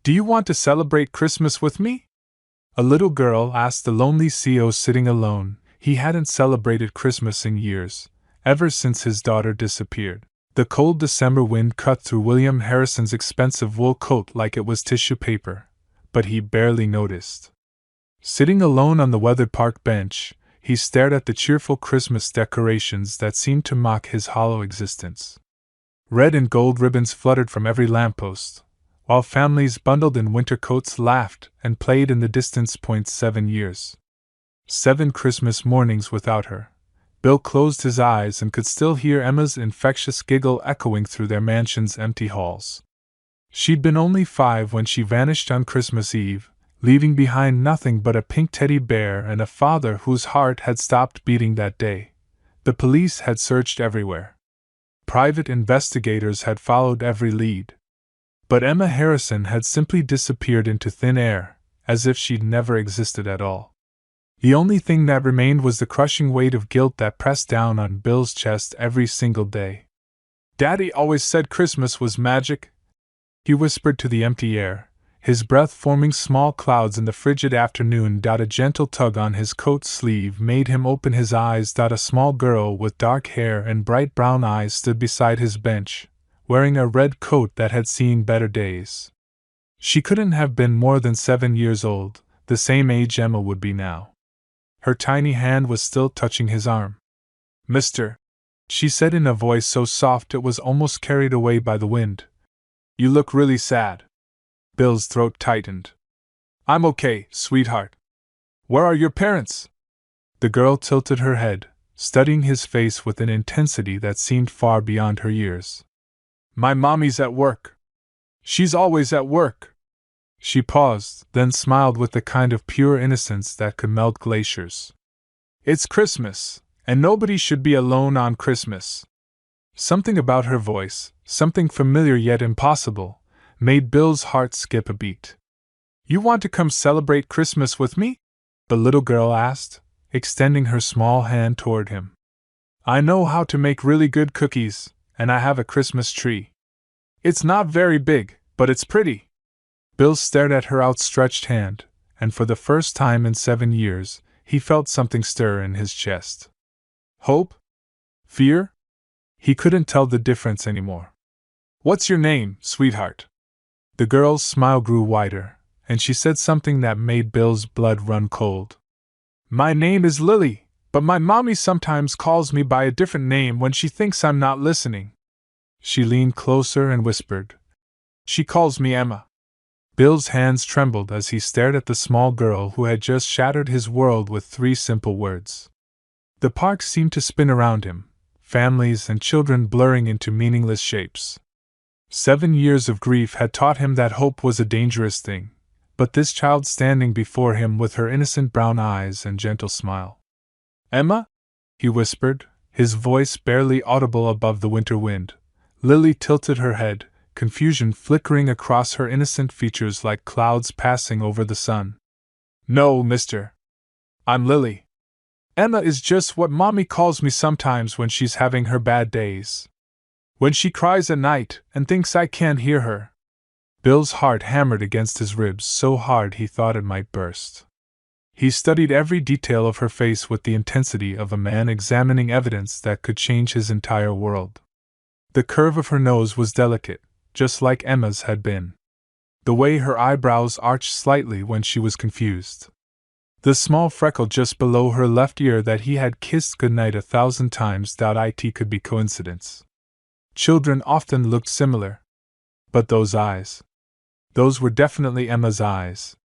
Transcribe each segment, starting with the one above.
Do you want to celebrate Christmas with me? A little girl asked the lonely CO sitting alone. He hadn't celebrated Christmas in years, ever since his daughter disappeared. The cold December wind cut through William Harrison's expensive wool coat like it was tissue paper, but he barely noticed. Sitting alone on the weathered park bench, he stared at the cheerful Christmas decorations that seemed to mock his hollow existence. Red and gold ribbons fluttered from every lamppost, while families bundled in winter coats laughed and played in the distance. 7 years. 7 Christmas mornings without her. Bill closed his eyes and could still hear Emma's infectious giggle echoing through their mansion's empty halls. She'd been only 5 when she vanished on Christmas Eve, leaving behind nothing but a pink teddy bear and a father whose heart had stopped beating that day. The police had searched everywhere. Private investigators had followed every lead. But Emma Harrison had simply disappeared into thin air, as if she'd never existed at all. The only thing that remained was the crushing weight of guilt that pressed down on Bill's chest every single day. "Daddy always said Christmas was magic," he whispered to the empty air, his breath forming small clouds in the frigid afternoon. A gentle tug on his coat sleeve made him open his eyes. A small girl with dark hair and bright brown eyes stood beside his bench, wearing a red coat that had seen better days. She couldn't have been more than 7 years old, the same age Emma would be now. Her tiny hand was still touching his arm. "Mister," she said in a voice so soft it was almost carried away by the wind, "you look really sad." Bill's throat tightened. "I'm okay, sweetheart. Where are your parents?" The girl tilted her head, studying his face with an intensity that seemed far beyond her years. "My mommy's at work. She's always at work." She paused, then smiled with the kind of pure innocence that could melt glaciers. "It's Christmas, and nobody should be alone on Christmas." Something about her voice, something familiar yet impossible, made Bill's heart skip a beat. "You want to come celebrate Christmas with me?" the little girl asked, extending her small hand toward him. "I know how to make really good cookies, and I have a Christmas tree. It's not very big, but it's pretty." Bill stared at her outstretched hand, and for the first time in 7 years, he felt something stir in his chest. Hope? Fear? He couldn't tell the difference anymore. "What's your name, sweetheart?" The girl's smile grew wider, and she said something that made Bill's blood run cold. "My name is Lily, but my mommy sometimes calls me by a different name when she thinks I'm not listening." She leaned closer and whispered, "She calls me Emma." Bill's hands trembled as he stared at the small girl who had just shattered his world with 3 simple words. The park seemed to spin around him, families and children blurring into meaningless shapes. 7 years of grief had taught him that hope was a dangerous thing, but this child standing before him with her innocent brown eyes and gentle smile. "Emma?" he whispered, his voice barely audible above the winter wind. Lily tilted her head, confusion flickering across her innocent features like clouds passing over the sun. "No, mister. I'm Lily. Emma is just what Mommy calls me sometimes when she's having her bad days. When she cries at night and thinks I can't hear her." Bill's heart hammered against his ribs so hard he thought it might burst. He studied every detail of her face with the intensity of a man examining evidence that could change his entire world. The curve of her nose was delicate, just like Emma's had been. The way her eyebrows arched slightly when she was confused. The small freckle just below her left ear that he had kissed goodnight 1,000 times. It could be coincidence. Children often looked similar. But those eyes. Those were definitely Emma's eyes.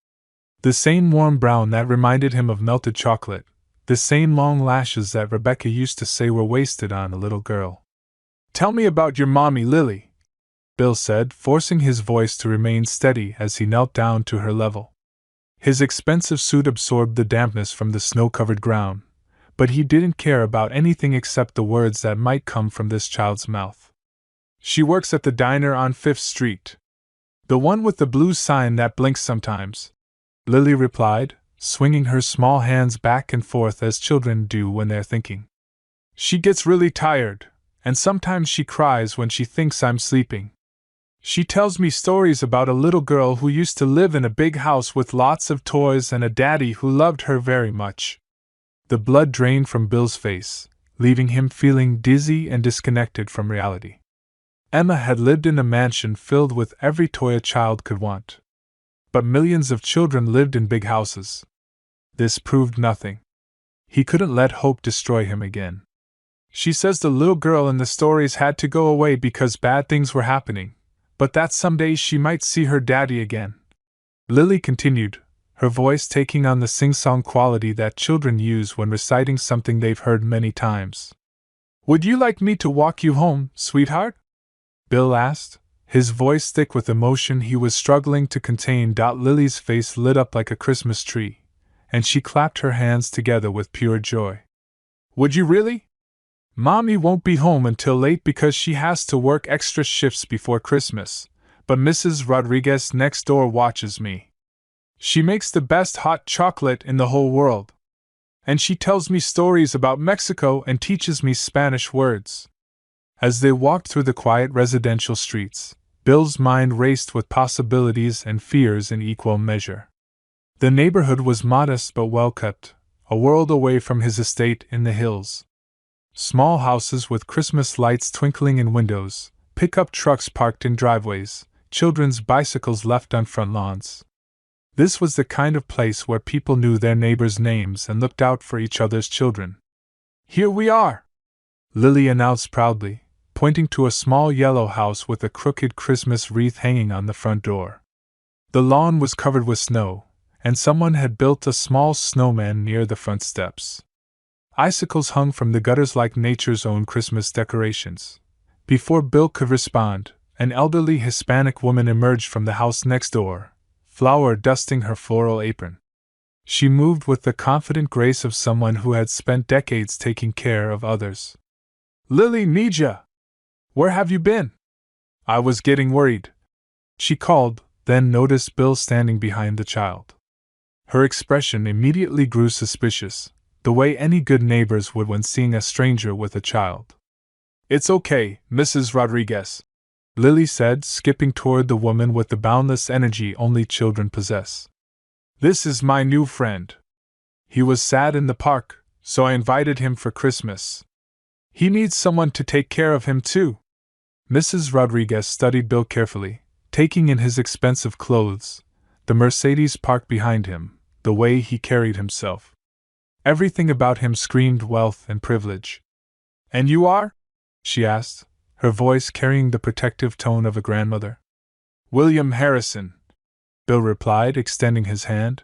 The same warm brown that reminded him of melted chocolate, the same long lashes that Rebecca used to say were wasted on a little girl. "Tell me about your mommy, Lily," Bill said, forcing his voice to remain steady as he knelt down to her level. His expensive suit absorbed the dampness from the snow-covered ground, but he didn't care about anything except the words that might come from this child's mouth. "She works at the diner on 5th Street. The one with the blue sign that blinks sometimes," Lily replied, swinging her small hands back and forth as children do when they're thinking. "She gets really tired, and sometimes she cries when she thinks I'm sleeping." She tells me stories about a little girl who used to live in a big house with lots of toys and a daddy who loved her very much. The blood drained from Bill's face, leaving him feeling dizzy and disconnected from reality. Emma had lived in a mansion filled with every toy a child could want. But millions of children lived in big houses. This proved nothing. He couldn't let hope destroy him again. She says the little girl in the stories had to go away because bad things were happening, but that someday she might see her daddy again. Lily continued, her voice taking on the sing-song quality that children use when reciting something they've heard many times. Would you like me to walk you home, sweetheart? Bill asked, his voice thick with emotion he was struggling to contain. Lily's face lit up like a Christmas tree, and she clapped her hands together with pure joy. Would you really? Mommy won't be home until late because she has to work extra shifts before Christmas, but Mrs. Rodriguez next door watches me. She makes the best hot chocolate in the whole world. And she tells me stories about Mexico and teaches me Spanish words. As they walked through the quiet residential streets, Bill's mind raced with possibilities and fears in equal measure. The neighborhood was modest but well kept, a world away from his estate in the hills. Small houses with Christmas lights twinkling in windows, pickup trucks parked in driveways, children's bicycles left on front lawns. This was the kind of place where people knew their neighbors' names and looked out for each other's children. Here we are, Lily announced proudly, pointing to a small yellow house with a crooked Christmas wreath hanging on the front door. The lawn was covered with snow, and someone had built a small snowman near the front steps. Icicles hung from the gutters like nature's own Christmas decorations. Before Bill could respond, an elderly Hispanic woman emerged from the house next door, flour dusting her floral apron. She moved with the confident grace of someone who had spent decades taking care of others. Lily, need ya! Where have you been? I was getting worried, she called, then noticed Bill standing behind the child. Her expression immediately grew suspicious, the way any good neighbors would when seeing a stranger with a child. It's okay, Mrs. Rodriguez, Lily said, skipping toward the woman with the boundless energy only children possess. This is my new friend. He was sad in the park, so I invited him for Christmas. He needs someone to take care of him too. Mrs. Rodriguez studied Bill carefully, taking in his expensive clothes, the Mercedes parked behind him, the way he carried himself. Everything about him screamed wealth and privilege. And you are? She asked, her voice carrying the protective tone of a grandmother. William Harrison, Bill replied, extending his hand.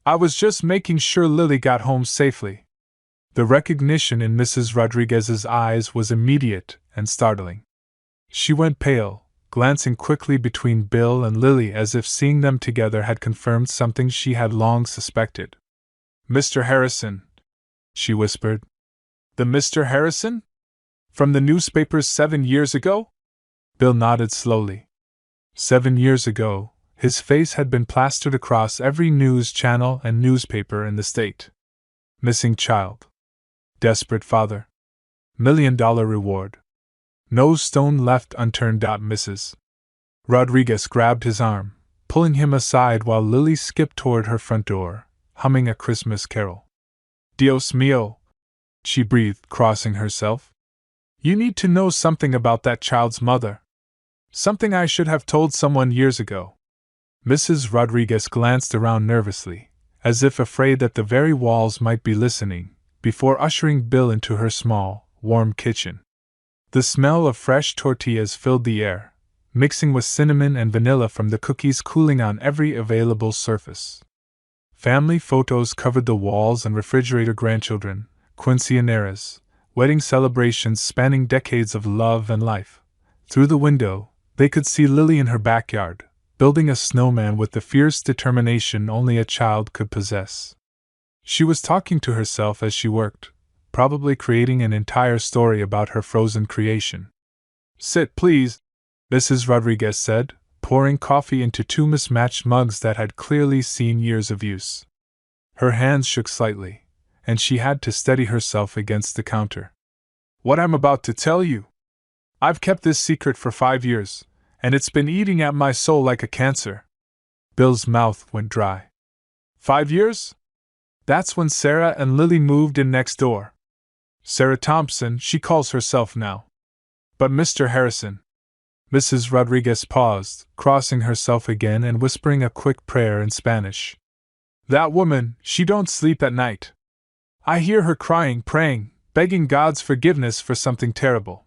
I was just making sure Lily got home safely. The recognition in Mrs. Rodriguez's eyes was immediate and startling. She went pale, glancing quickly between Bill and Lily as if seeing them together had confirmed something she had long suspected. Mr. Harrison, she whispered. The Mr. Harrison? From the newspapers 7 years ago? Bill nodded slowly. 7 years ago, his face had been plastered across every news channel and newspaper in the state. Missing child. Desperate father. $1 million reward. No stone left unturned. Mrs. Rodriguez grabbed his arm, pulling him aside while Lily skipped toward her front door, humming a Christmas carol. Dios mío, she breathed, crossing herself. You need to know something about that child's mother. Something I should have told someone years ago. Mrs. Rodriguez glanced around nervously, as if afraid that the very walls might be listening, before ushering Bill into her small, warm kitchen. The smell of fresh tortillas filled the air, mixing with cinnamon and vanilla from the cookies cooling on every available surface. Family photos covered the walls and refrigerator. Grandchildren, quinceañeras, wedding celebrations spanning decades of love and life. Through the window, they could see Lily in her backyard, building a snowman with the fierce determination only a child could possess. She was talking to herself as she worked, probably creating an entire story about her frozen creation. Sit, please, Mrs. Rodriguez said, pouring coffee into 2 mismatched mugs that had clearly seen years of use. Her hands shook slightly, and she had to steady herself against the counter. What I'm about to tell you. I've kept this secret for 5 years, and it's been eating at my soul like a cancer. Bill's mouth went dry. 5 years? That's when Sarah and Lily moved in next door. Sarah Thompson, she calls herself now. But Mr. Harrison. Mrs. Rodriguez paused, crossing herself again and whispering a quick prayer in Spanish. That woman, she don't sleep at night. I hear her crying, praying, begging God's forgiveness for something terrible.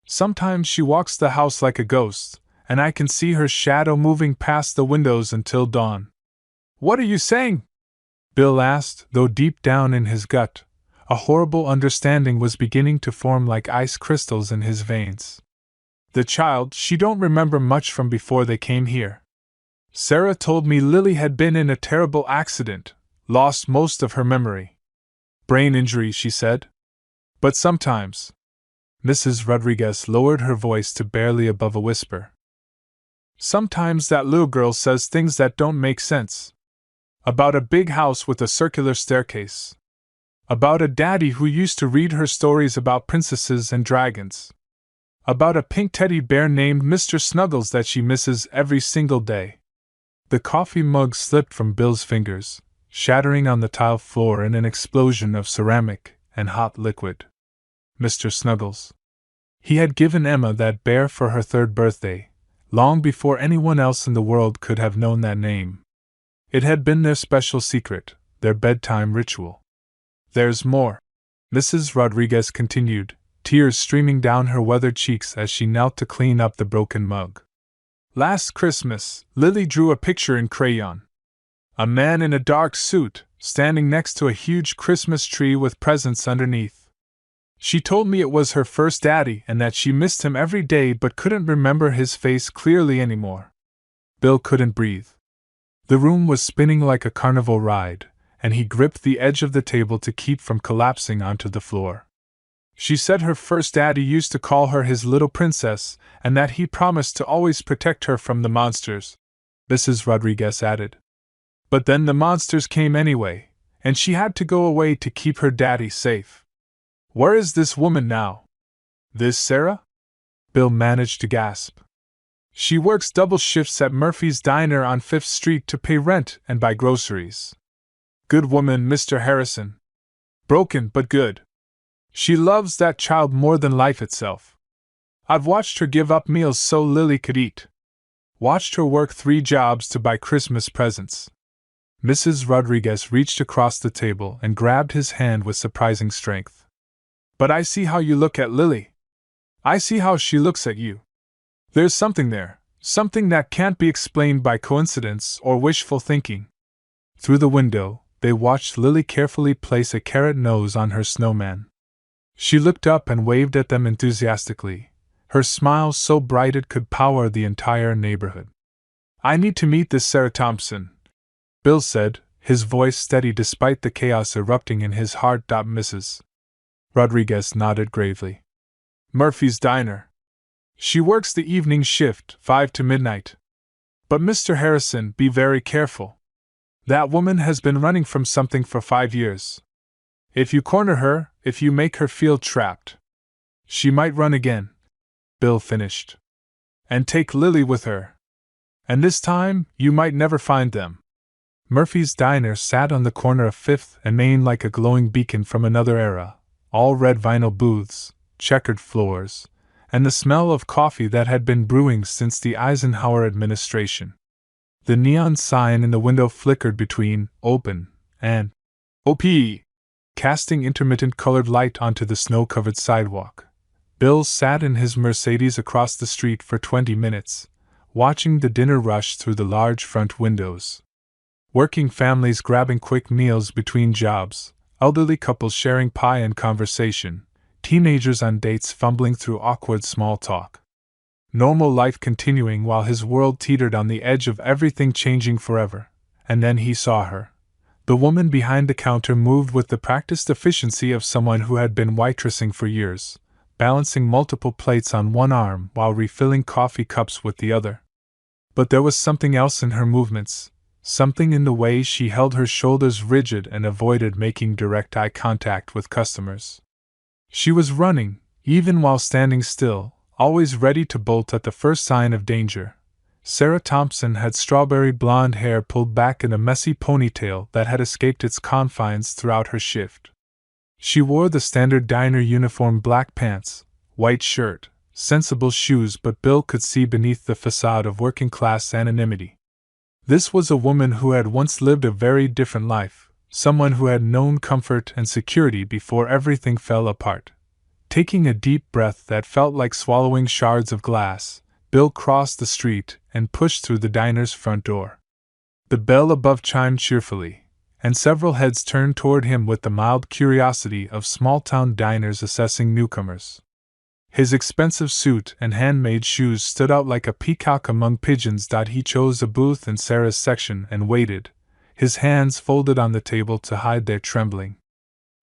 Sometimes she walks the house like a ghost, and I can see her shadow moving past the windows until dawn. What are you saying? Bill asked, though deep down in his gut, a horrible understanding was beginning to form like ice crystals in his veins. The child, she don't remember much from before they came here. Sarah told me Lily had been in a terrible accident, lost most of her memory. Brain injury, she said. But sometimes. Mrs. Rodriguez lowered her voice to barely above a whisper. Sometimes that little girl says things that don't make sense. About a big house with a circular staircase. About a daddy who used to read her stories about princesses and dragons. About a pink teddy bear named Mr. Snuggles that she misses every single day. The coffee mug slipped from Bill's fingers, shattering on the tile floor in an explosion of ceramic and hot liquid. Mr. Snuggles. He had given Emma that bear for her 3rd birthday, long before anyone else in the world could have known that name. It had been their special secret, their bedtime ritual. There's more, Mrs. Rodriguez continued, tears streaming down her weathered cheeks as she knelt to clean up the broken mug. Last Christmas, Lily drew a picture in crayon. A man in a dark suit, standing next to a huge Christmas tree with presents underneath. She told me it was her first daddy and that she missed him every day but couldn't remember his face clearly anymore. Bill couldn't breathe. The room was spinning like a carnival ride, and he gripped the edge of the table to keep from collapsing onto the floor. She said her first daddy used to call her his little princess, and that he promised to always protect her from the monsters, Mrs. Rodriguez added. But then the monsters came anyway, and she had to go away to keep her daddy safe. Where is this woman now? This Sarah? Bill managed to gasp. She works double shifts at Murphy's Diner on 5th Street to pay rent and buy groceries. Good woman, Mr. Harrison. Broken but good. She loves that child more than life itself. I've watched her give up meals so Lily could eat. Watched her work 3 jobs to buy Christmas presents. Mrs. Rodriguez reached across the table and grabbed his hand with surprising strength. But I see how you look at Lily. I see how she looks at you. There's something there, something that can't be explained by coincidence or wishful thinking. Through the window, they watched Lily carefully place a carrot nose on her snowman. She looked up and waved at them enthusiastically, her smile so bright it could power the entire neighborhood. I need to meet this Sarah Thompson, Bill said, his voice steady despite the chaos erupting in his heart. Mrs. Rodriguez nodded gravely. Murphy's Diner. She works the evening shift, 5 to midnight. But Mr. Harrison, be very careful. That woman has been running from something for 5 years. If you corner her, if you make her feel trapped, she might run again, Bill finished. And take Lily with her. And this time, you might never find them. Murphy's Diner sat on the corner of 5th and Main like a glowing beacon from another era, all red vinyl booths, checkered floors, and the smell of coffee that had been brewing since the Eisenhower administration. The neon sign in the window flickered between open and OP, casting intermittent colored light onto the snow-covered sidewalk. Bill sat in his Mercedes across the street for 20 minutes, watching the dinner rush through the large front windows. Working families grabbing quick meals between jobs, elderly couples sharing pie and conversation, teenagers on dates fumbling through awkward small talk. Normal life continuing while his world teetered on the edge of everything changing forever. And then he saw her. The woman behind the counter moved with the practiced efficiency of someone who had been waitressing for years, balancing multiple plates on one arm while refilling coffee cups with the other. But there was something else in her movements, something in the way she held her shoulders rigid and avoided making direct eye contact with customers. She was running, even while standing still, always ready to bolt at the first sign of danger. Sarah Thompson had strawberry blonde hair pulled back in a messy ponytail that had escaped its confines throughout her shift. She wore the standard diner uniform: black pants, white shirt, sensible shoes, but Bill could see beneath the facade of working-class anonymity. This was a woman who had once lived a very different life, someone who had known comfort and security before everything fell apart. Taking a deep breath that felt like swallowing shards of glass, Bill crossed the street and pushed through the diner's front door. The bell above chimed cheerfully, and several heads turned toward him with the mild curiosity of small-town diners assessing newcomers. His expensive suit and handmade shoes stood out like a peacock among pigeons. He chose a booth in Sarah's section and waited, his hands folded on the table to hide their trembling.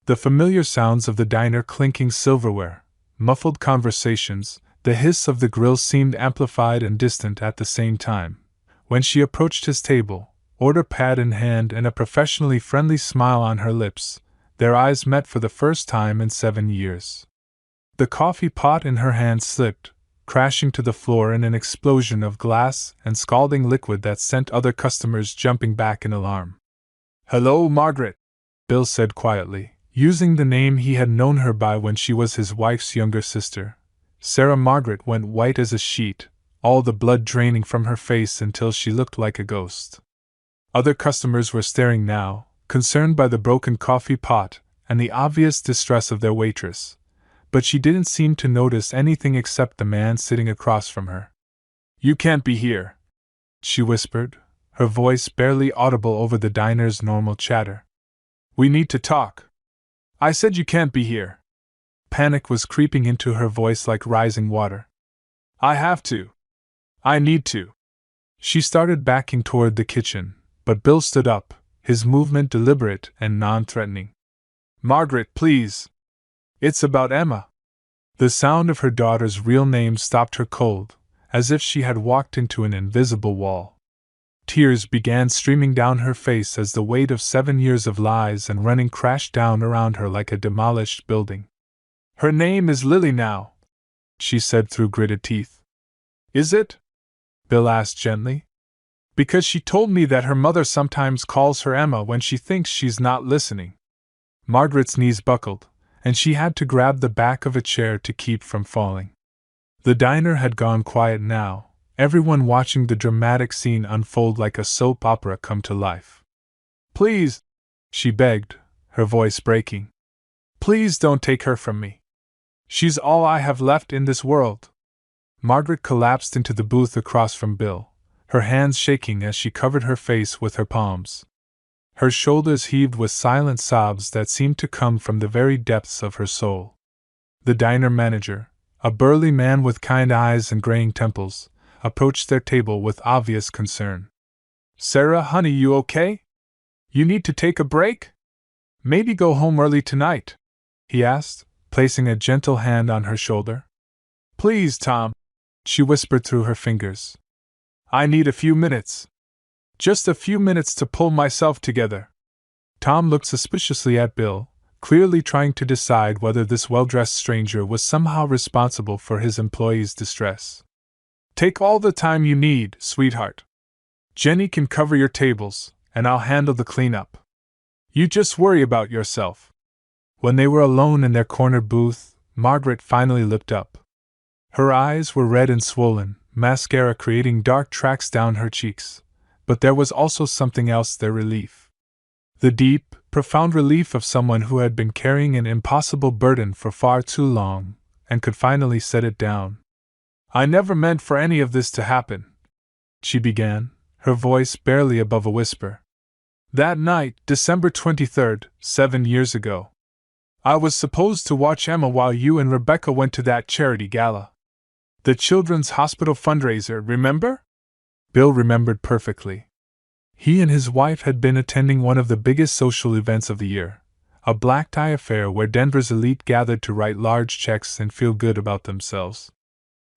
The familiar sounds of the diner, clinking silverware, muffled conversations, the hiss of the grill seemed amplified and distant at the same time. When she approached his table, order pad in hand and a professionally friendly smile on her lips, their eyes met for the first time in 7 years. The coffee pot in her hand slipped, crashing to the floor in an explosion of glass and scalding liquid that sent other customers jumping back in alarm. "Hello, Margaret," Bill said quietly, using the name he had known her by when she was his wife's younger sister. Sarah Margaret went white as a sheet, all the blood draining from her face until she looked like a ghost. Other customers were staring now, concerned by the broken coffee pot and the obvious distress of their waitress. But she didn't seem to notice anything except the man sitting across from her. "You can't be here," she whispered, her voice barely audible over the diner's normal chatter. "We need to talk." "I said you can't be here." Panic was creeping into her voice like rising water. "I have to. I need to." She started backing toward the kitchen, but Bill stood up, his movement deliberate and non-threatening. "Margaret, please. It's about Emma." The sound of her daughter's real name stopped her cold, as if she had walked into an invisible wall. Tears began streaming down her face as the weight of 7 years of lies and running crashed down around her like a demolished building. "Her name is Lily now," she said through gritted teeth. "Is it?" Bill asked gently. "Because she told me that her mother sometimes calls her Emma when she thinks she's not listening." Margaret's knees buckled, and she had to grab the back of a chair to keep from falling. The diner had gone quiet now, everyone watching the dramatic scene unfold like a soap opera come to life. "Please," she begged, her voice breaking. "Please don't take her from me. She's all I have left in this world." Margaret collapsed into the booth across from Bill, her hands shaking as she covered her face with her palms. Her shoulders heaved with silent sobs that seemed to come from the very depths of her soul. The diner manager, a burly man with kind eyes and graying temples, approached their table with obvious concern. "Sarah, honey, you okay? You need to take a break? Maybe go home early tonight?" he asked, placing a gentle hand on her shoulder. "Please, Tom," she whispered through her fingers. "I need a few minutes. Just a few minutes to pull myself together." Tom looked suspiciously at Bill, clearly trying to decide whether this well-dressed stranger was somehow responsible for his employee's distress. "Take all the time you need, sweetheart. Jenny can cover your tables, and I'll handle the cleanup. You just worry about yourself." When they were alone in their corner booth, Margaret finally looked up. Her eyes were red and swollen, mascara creating dark tracks down her cheeks. But there was also something else: their relief. The deep, profound relief of someone who had been carrying an impossible burden for far too long, and could finally set it down. "I never meant for any of this to happen," she began, her voice barely above a whisper. "That night, December 23rd, 7 years ago. I was supposed to watch Emma while you and Rebecca went to that charity gala. The Children's Hospital fundraiser, remember?" Bill remembered perfectly. He and his wife had been attending one of the biggest social events of the year, a black tie affair where Denver's elite gathered to write large checks and feel good about themselves.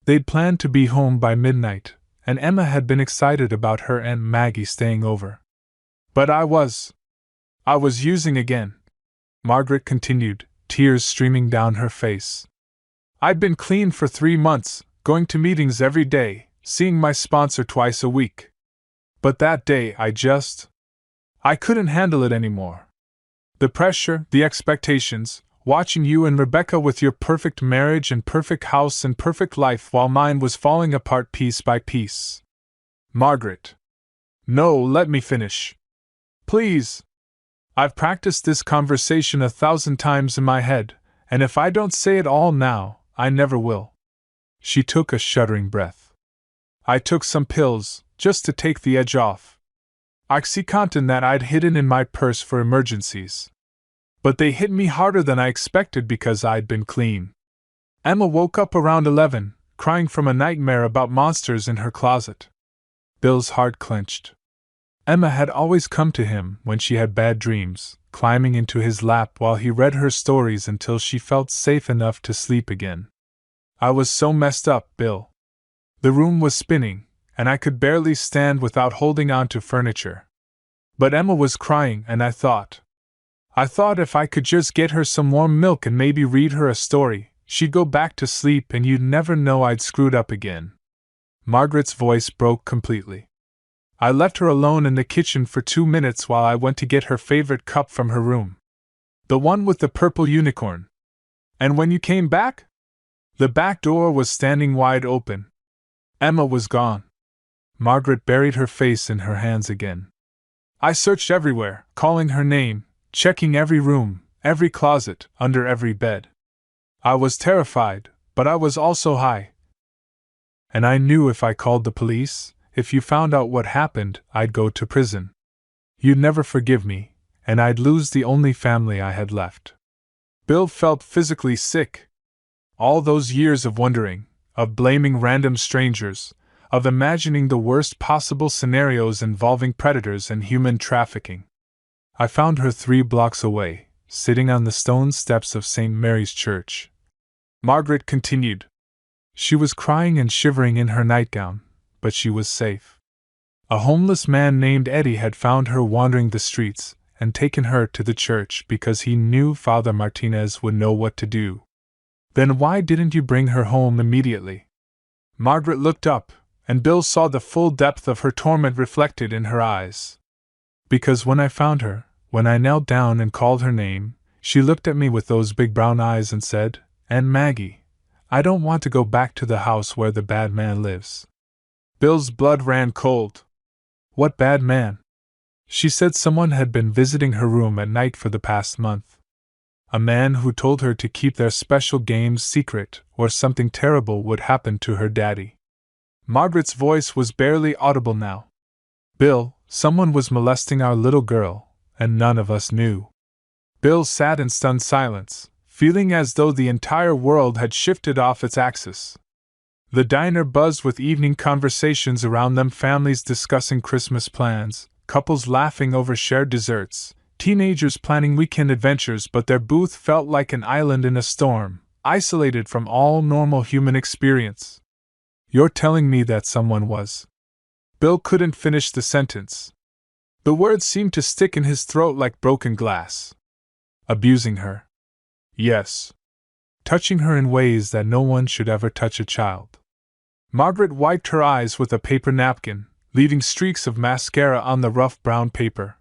They'd planned to be home by midnight, and Emma had been excited about her Aunt Maggie staying over. "But I was using again," Margaret continued, tears streaming down her face. "I'd been clean for 3 months, going to meetings every day, seeing my sponsor twice a week. But that day I couldn't handle it anymore. The pressure, the expectations, watching you and Rebecca with your perfect marriage and perfect house and perfect life while mine was falling apart piece by piece. Margaret. No, let me finish. Please. I've practiced this conversation 1,000 times in my head, and if I don't say it all now, I never will. She took a shuddering breath. I took some pills, just to take the edge off. OxyContin that I'd hidden in my purse for emergencies. But they hit me harder than I expected because I'd been clean. Emma woke up around 11, crying from a nightmare about monsters in her closet. Bill's heart clenched. Emma had always come to him when she had bad dreams, climbing into his lap while he read her stories until she felt safe enough to sleep again. I was so messed up, Bill. The room was spinning, and I could barely stand without holding on to furniture. But Emma was crying, and I thought if I could just get her some warm milk and maybe read her a story, she'd go back to sleep and you'd never know I'd screwed up again. Margaret's voice broke completely. I left her alone in the kitchen for 2 minutes while I went to get her favorite cup from her room. The one with the purple unicorn. And when you came back? The back door was standing wide open. Emma was gone. Margaret buried her face in her hands again. I searched everywhere, calling her name, checking every room, every closet, under every bed. I was terrified, but I was also high. And I knew if I called the police, if you found out what happened, I'd go to prison. You'd never forgive me, and I'd lose the only family I had left. Bill felt physically sick. All those years of wondering, of blaming random strangers, of imagining the worst possible scenarios involving predators and human trafficking. I found her 3 blocks away, sitting on the stone steps of St. Mary's Church. Margaret continued. She was crying and shivering in her nightgown, but she was safe. A homeless man named Eddie had found her wandering the streets and taken her to the church because he knew Father Martinez would know what to do. Then why didn't you bring her home immediately? Margaret looked up, and Bill saw the full depth of her torment reflected in her eyes. Because when I found her, when I knelt down and called her name, she looked at me with those big brown eyes and said, "Aunt Maggie, I don't want to go back to the house where the bad man lives." Bill's blood ran cold. What bad man? She said someone had been visiting her room at night for the past month. A man who told her to keep their special games secret, or something terrible would happen to her daddy. Margaret's voice was barely audible now. Bill, someone was molesting our little girl, and none of us knew. Bill sat in stunned silence, feeling as though the entire world had shifted off its axis. The diner buzzed with evening conversations around them, families discussing Christmas plans, couples laughing over shared desserts, teenagers planning weekend adventures, but their booth felt like an island in a storm, isolated from all normal human experience. You're telling me that someone was... Bill couldn't finish the sentence. The words seemed to stick in his throat like broken glass. Abusing her. Yes. Touching her in ways that no one should ever touch a child. Margaret wiped her eyes with a paper napkin, leaving streaks of mascara on the rough brown paper.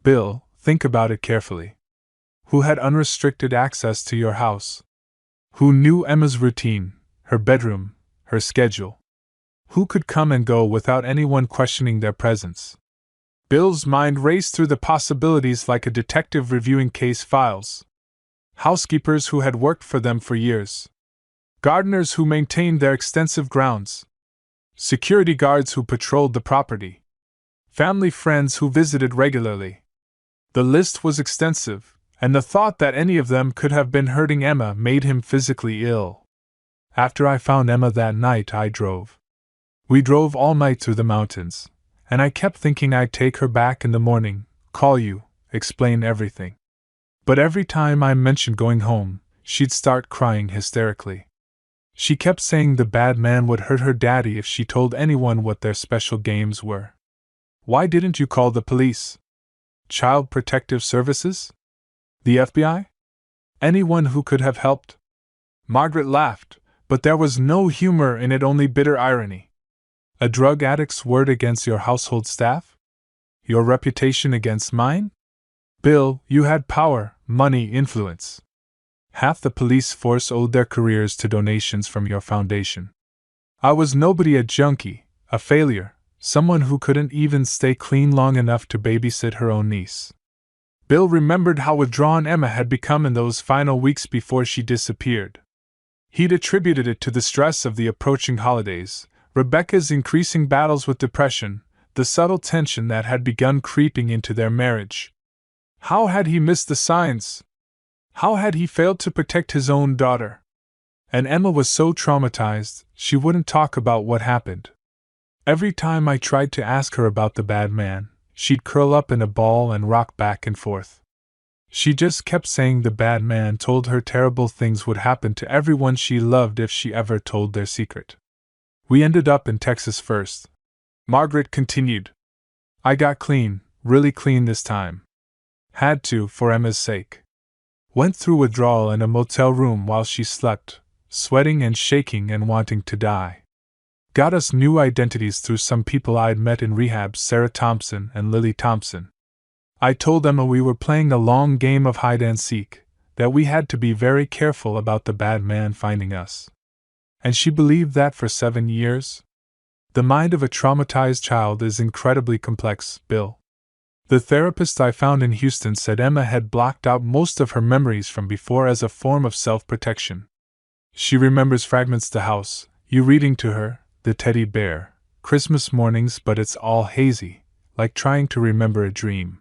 Bill, think about it carefully. Who had unrestricted access to your house? Who knew Emma's routine, her bedroom, her schedule? Who could come and go without anyone questioning their presence? Bill's mind raced through the possibilities like a detective reviewing case files. Housekeepers who had worked for them for years. Gardeners who maintained their extensive grounds. Security guards who patrolled the property. Family friends who visited regularly. The list was extensive, and the thought that any of them could have been hurting Emma made him physically ill. After I found Emma that night, I drove. We drove all night through the mountains, and I kept thinking I'd take her back in the morning, call you, explain everything. But every time I mentioned going home, she'd start crying hysterically. She kept saying the bad man would hurt her daddy if she told anyone what their special games were. Why didn't you call the police? Child Protective Services? The FBI? Anyone who could have helped? Margaret laughed, but there was no humor in it, only bitter irony. A drug addict's word against your household staff? Your reputation against mine? Bill, you had power, money, influence. Half the police force owed their careers to donations from your foundation. I was nobody, a junkie, a failure, someone who couldn't even stay clean long enough to babysit her own niece. Bill remembered how withdrawn Emma had become in those final weeks before she disappeared. He'd attributed it to the stress of the approaching holidays, Rebecca's increasing battles with depression, the subtle tension that had begun creeping into their marriage. How had he missed the signs? How had he failed to protect his own daughter? And Emma was so traumatized, she wouldn't talk about what happened. Every time I tried to ask her about the bad man, she'd curl up in a ball and rock back and forth. She just kept saying the bad man told her terrible things would happen to everyone she loved if she ever told their secret. We ended up in Texas first. Margaret continued. I got clean, really clean this time. Had to, for Emma's sake. Went through withdrawal in a motel room while she slept, sweating and shaking and wanting to die. Got us new identities through some people I'd met in rehab, Sarah Thompson and Lily Thompson. I told Emma we were playing a long game of hide and seek, that we had to be very careful about the bad man finding us. And she believed that for 7 years? The mind of a traumatized child is incredibly complex, Bill. The therapist I found in Houston said Emma had blocked out most of her memories from before as a form of self-protection. She remembers fragments: the house, you reading to her, the teddy bear, Christmas mornings, but it's all hazy, like trying to remember a dream.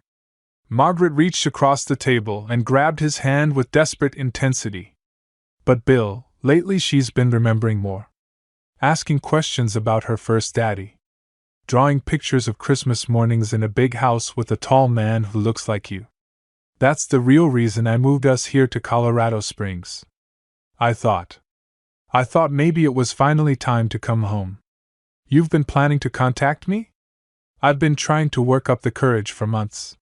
Margaret reached across the table and grabbed his hand with desperate intensity. But Bill, lately she's been remembering more. Asking questions about her first daddy. Drawing pictures of Christmas mornings in a big house with a tall man who looks like you. That's the real reason I moved us here to Colorado Springs. I thought maybe it was finally time to come home. You've been planning to contact me? I've been trying to work up the courage for months.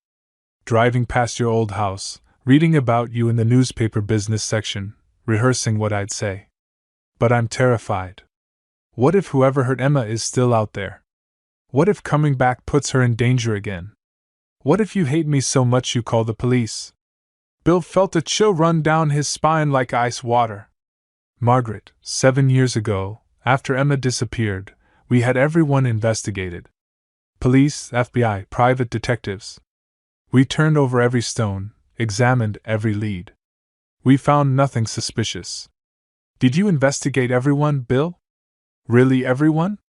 Driving past your old house, reading about you in the newspaper business section, rehearsing what I'd say. But I'm terrified. What if whoever hurt Emma is still out there? What if coming back puts her in danger again? What if you hate me so much you call the police? Bill felt a chill run down his spine like ice water. Margaret, 7 years ago, after Emma disappeared, we had everyone investigated. Police, FBI, private detectives. We turned over every stone, examined every lead. We found nothing suspicious. Did you investigate everyone, Bill? Really everyone?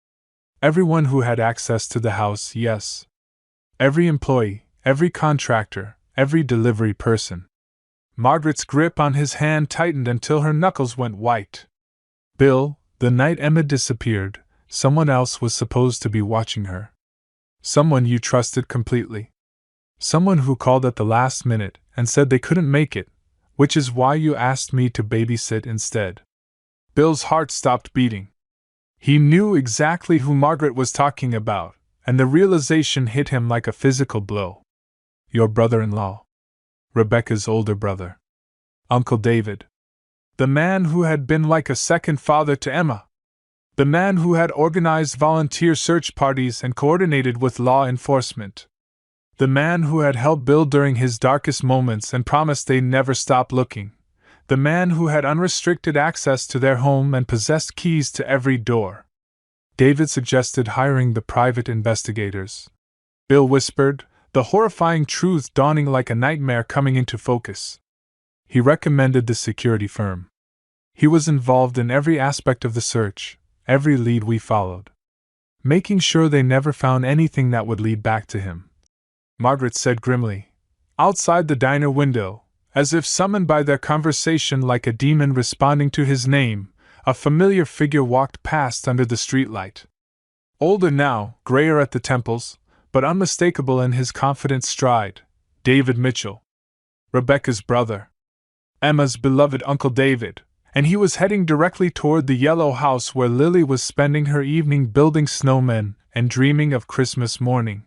Everyone who had access to the house, yes. Every employee, every contractor, every delivery person. Margaret's grip on his hand tightened until her knuckles went white. Bill, the night Emma disappeared, someone else was supposed to be watching her. Someone you trusted completely. Someone who called at the last minute and said they couldn't make it, which is why you asked me to babysit instead. Bill's heart stopped beating. He knew exactly who Margaret was talking about, and the realization hit him like a physical blow. Your brother-in-law. Rebecca's older brother. Uncle David. The man who had been like a second father to Emma. The man who had organized volunteer search parties and coordinated with law enforcement. The man who had helped Bill during his darkest moments and promised they'd never stop looking. The man who had unrestricted access to their home and possessed keys to every door. David suggested hiring the private investigators. Bill whispered, the horrifying truth dawning like a nightmare coming into focus. He recommended the security firm. He was involved in every aspect of the search, every lead we followed. Making sure they never found anything that would lead back to him. Margaret said grimly. Outside the diner window, as if summoned by their conversation like a demon responding to his name, a familiar figure walked past under the streetlight. Older now, grayer at the temples, but unmistakable in his confident stride, David Mitchell. Rebecca's brother. Emma's beloved Uncle David, and he was heading directly toward the yellow house where Lily was spending her evening building snowmen and dreaming of Christmas morning.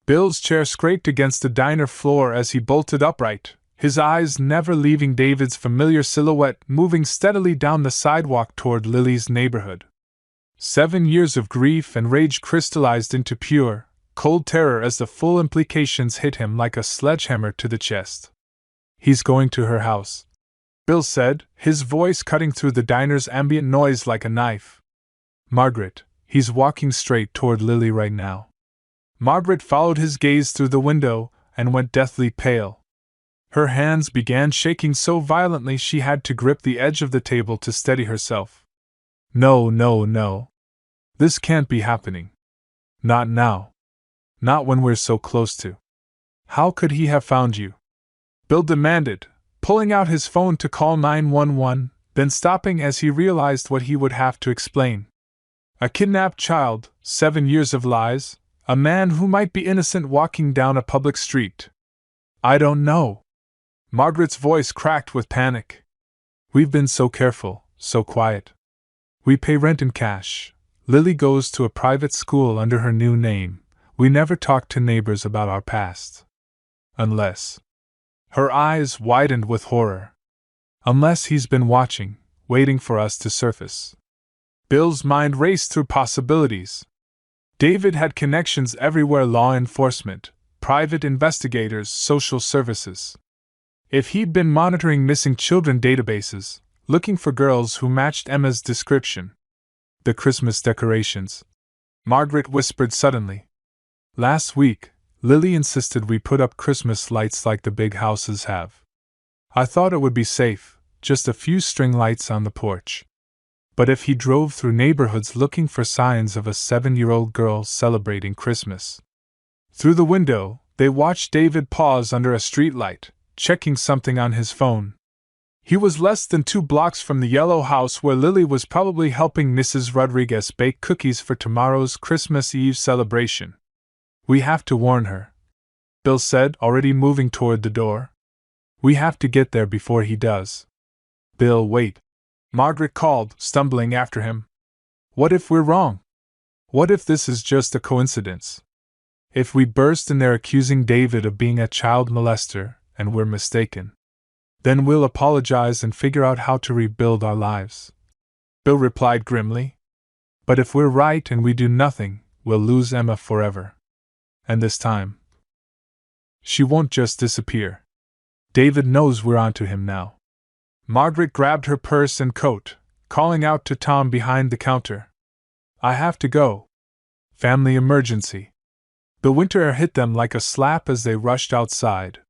Bill's chair scraped against the diner floor as he bolted upright, his eyes never leaving David's familiar silhouette moving steadily down the sidewalk toward Lily's neighborhood. 7 years of grief and rage crystallized into pure, cold terror as the full implications hit him like a sledgehammer to the chest. "He's going to her house," Bill said, his voice cutting through the diner's ambient noise like a knife. "Margaret, he's walking straight toward Lily right now." Margaret followed his gaze through the window and went deathly pale. Her hands began shaking so violently she had to grip the edge of the table to steady herself. "No, no, no. This can't be happening. Not now. Not when we're so close to." "How could he have found you?" Bill demanded, pulling out his phone to call 911, then stopping as he realized what he would have to explain. A kidnapped child, 7 years of lies, a man who might be innocent walking down a public street. "I don't know." Margaret's voice cracked with panic. "We've been so careful, so quiet. We pay rent in cash. Lily goes to a private school under her new name. We never talk to neighbors about our past. Unless..." Her eyes widened with horror. "Unless he's been watching, waiting for us to surface." Bill's mind raced through possibilities. David had connections everywhere: law enforcement, private investigators, social services. If he'd been monitoring missing children databases, looking for girls who matched Emma's description. "The Christmas decorations," Margaret whispered suddenly. "Last week, Lily insisted we put up Christmas lights like the big houses have. I thought it would be safe, just a few string lights on the porch. But if he drove through neighborhoods looking for signs of a 7-year-old girl celebrating Christmas." Through the window, they watched David pause under a streetlight, checking something on his phone. He was less than 2 blocks from the yellow house where Lily was probably helping Mrs. Rodriguez bake cookies for tomorrow's Christmas Eve celebration. "We have to warn her," Bill said, already moving toward the door. "We have to get there before he does." "Bill, wait," Margaret called, stumbling after him. "What if we're wrong? What if this is just a coincidence? If we burst in there accusing David of being a child molester, and we're mistaken? Then we'll apologize and figure out how to rebuild our lives." Bill replied grimly. "But if we're right and we do nothing, we'll lose Emma forever. And this time, she won't just disappear. David knows we're onto him now." Margaret grabbed her purse and coat, calling out to Tom behind the counter. "I have to go. Family emergency." The winter air hit them like a slap as they rushed outside.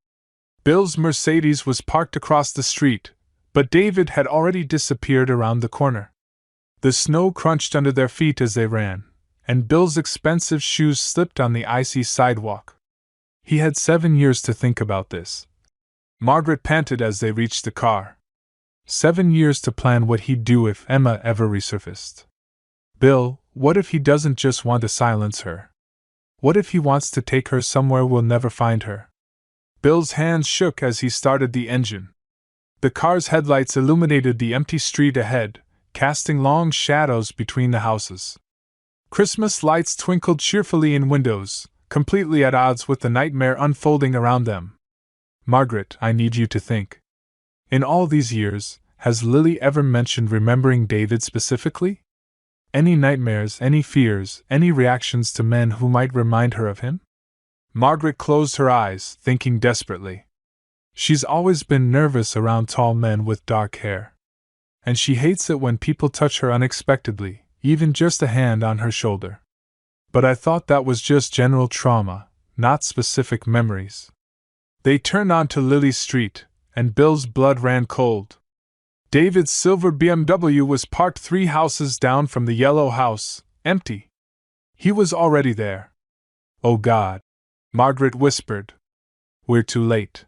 Bill's Mercedes was parked across the street, but David had already disappeared around the corner. The snow crunched under their feet as they ran, and Bill's expensive shoes slipped on the icy sidewalk. He had 7 years to think about this. Margaret panted as they reached the car. 7 years to plan what he'd do if Emma ever resurfaced. "Bill, what if he doesn't just want to silence her? What if he wants to take her somewhere we'll never find her?" Bill's hands shook as he started the engine. The car's headlights illuminated the empty street ahead, casting long shadows between the houses. Christmas lights twinkled cheerfully in windows, completely at odds with the nightmare unfolding around them. "Margaret, I need you to think. In all these years, has Lily ever mentioned remembering David specifically? Any nightmares, any fears, any reactions to men who might remind her of him?" Margaret closed her eyes, thinking desperately. She's always been nervous around tall men with dark hair. And she hates it when people touch her unexpectedly, even just a hand on her shoulder. But I thought that was just general trauma, not specific memories. They turned onto Lily Street, and Bill's blood ran cold. David's silver BMW was parked 3 houses down from the yellow house, empty. He was already there. "Oh God," Margaret whispered. "We're too late."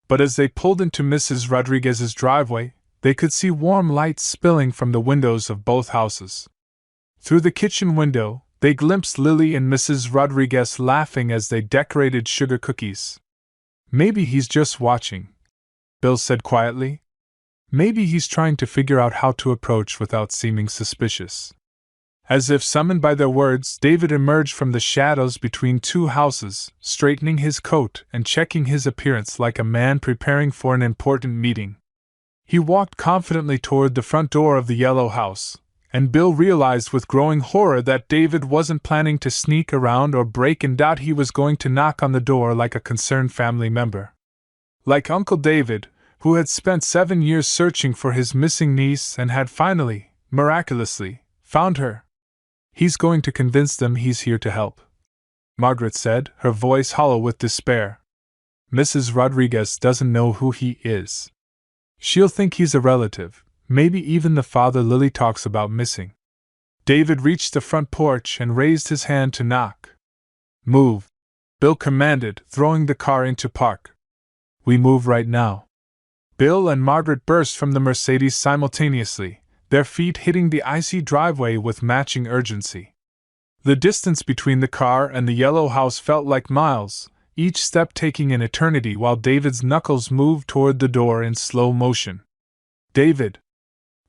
But as they pulled into Mrs. Rodriguez's driveway, they could see warm lights spilling from the windows of both houses. Through the kitchen window, they glimpsed Lily and Mrs. Rodriguez laughing as they decorated sugar cookies. "Maybe he's just watching," Bill said quietly. "Maybe he's trying to figure out how to approach without seeming suspicious." As if summoned by their words, David emerged from the shadows between two houses, straightening his coat and checking his appearance like a man preparing for an important meeting. He walked confidently toward the front door of the yellow house, and Bill realized with growing horror that David wasn't planning to sneak around or break in. He was going to knock on the door like a concerned family member. Like Uncle David, who had spent 7 years searching for his missing niece and had finally, miraculously, found her. He's going to convince them he's here to help, Margaret said, her voice hollow with despair. Mrs. Rodriguez doesn't know who he is. She'll think he's a relative, maybe even the father Lily talks about missing. David reached the front porch and raised his hand to knock. Move, Bill commanded, throwing the car into park. We move right now. Bill and Margaret burst from the Mercedes simultaneously, their feet hitting the icy driveway with matching urgency. The distance between the car and the yellow house felt like miles, each step taking an eternity while David's knuckles moved toward the door in slow motion. David!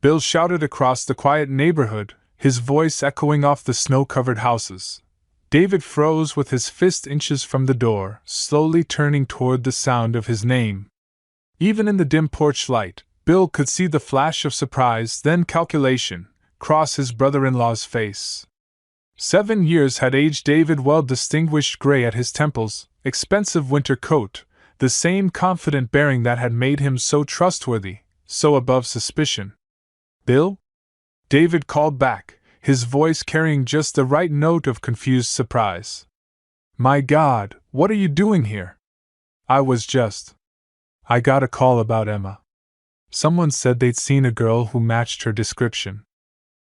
Bill shouted across the quiet neighborhood, his voice echoing off the snow-covered houses. David froze with his fist inches from the door, slowly turning toward the sound of his name. Even in the dim porch light, Bill could see the flash of surprise, then calculation, cross his brother-in-law's face. 7 years had aged David well-distinguished gray at his temples, expensive winter coat, the same confident bearing that had made him so trustworthy, so above suspicion. Bill? David called back, his voice carrying just the right note of confused surprise. My God, what are you doing here? I got a call about Emma. Someone said they'd seen a girl who matched her description.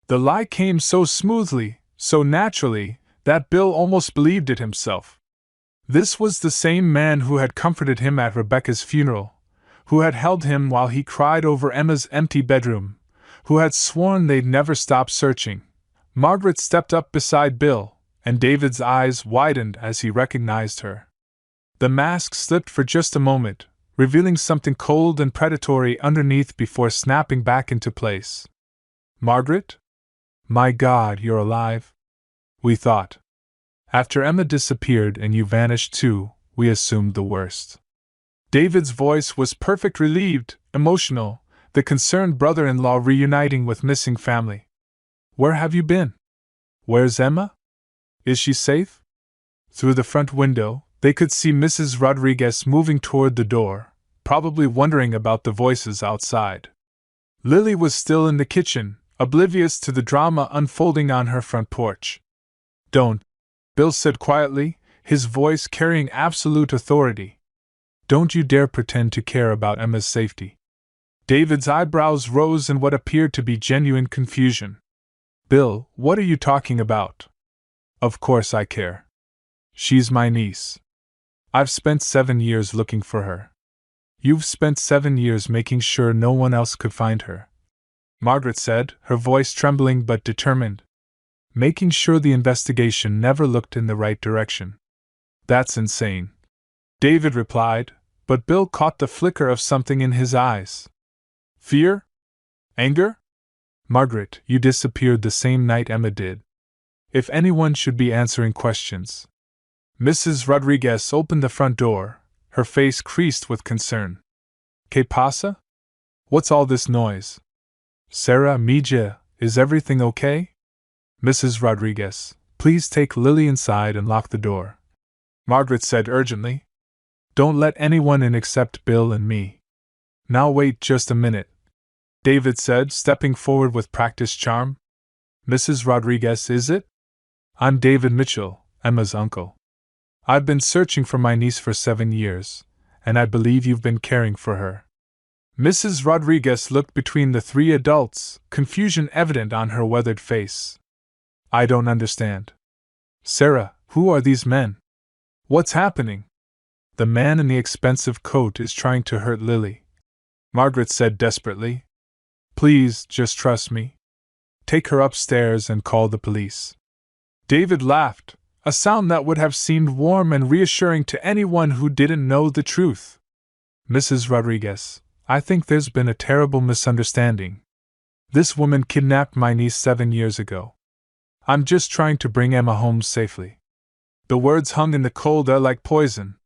The lie came so smoothly, so naturally, that Bill almost believed it himself. This was the same man who had comforted him at Rebecca's funeral, who had held him while he cried over Emma's empty bedroom, who had sworn they'd never stop searching. Margaret stepped up beside Bill, and David's eyes widened as he recognized her. The mask slipped for just a moment, revealing something cold and predatory underneath before snapping back into place. Margaret? My God, you're alive? We thought. After Emma disappeared and you vanished too, we assumed the worst. David's voice was perfect, relieved, emotional, the concerned brother-in-law reuniting with missing family. Where have you been? Where's Emma? Is she safe? Through the front window, they could see Mrs. Rodriguez moving toward the door, probably wondering about the voices outside. Lily was still in the kitchen, oblivious to the drama unfolding on her front porch. Don't, Bill said quietly, his voice carrying absolute authority. Don't you dare pretend to care about Emma's safety. David's eyebrows rose in what appeared to be genuine confusion. Bill, what are you talking about? Of course I care. She's my niece. I've spent 7 years looking for her. You've spent 7 years making sure no one else could find her, Margaret said, her voice trembling but determined. Making sure the investigation never looked in the right direction. That's insane, David replied, but Bill caught the flicker of something in his eyes. Fear? Anger? Margaret, you disappeared the same night Emma did. If anyone should be answering questions. Mrs. Rodriguez opened the front door, her face creased with concern. ¿Qué pasa? What's all this noise? Sarah, Mija, is everything okay? Mrs. Rodriguez, please take Lily inside and lock the door, Margaret said urgently. Don't let anyone in except Bill and me. Now wait just a minute, David said, stepping forward with practiced charm. Mrs. Rodriguez, is it? I'm David Mitchell, Emma's uncle. I've been searching for my niece for 7 years, and I believe you've been caring for her. Mrs. Rodriguez looked between the 3 adults, confusion evident on her weathered face. I don't understand. Sarah, who are these men? What's happening? The man in the expensive coat is trying to hurt Lily, Margaret said desperately. Please, just trust me. Take her upstairs and call the police. David laughed, a sound that would have seemed warm and reassuring to anyone who didn't know the truth. Mrs. Rodriguez, I think there's been a terrible misunderstanding. This woman kidnapped my niece 7 years ago. I'm just trying to bring Emma home safely." The words hung in the cold air like poison.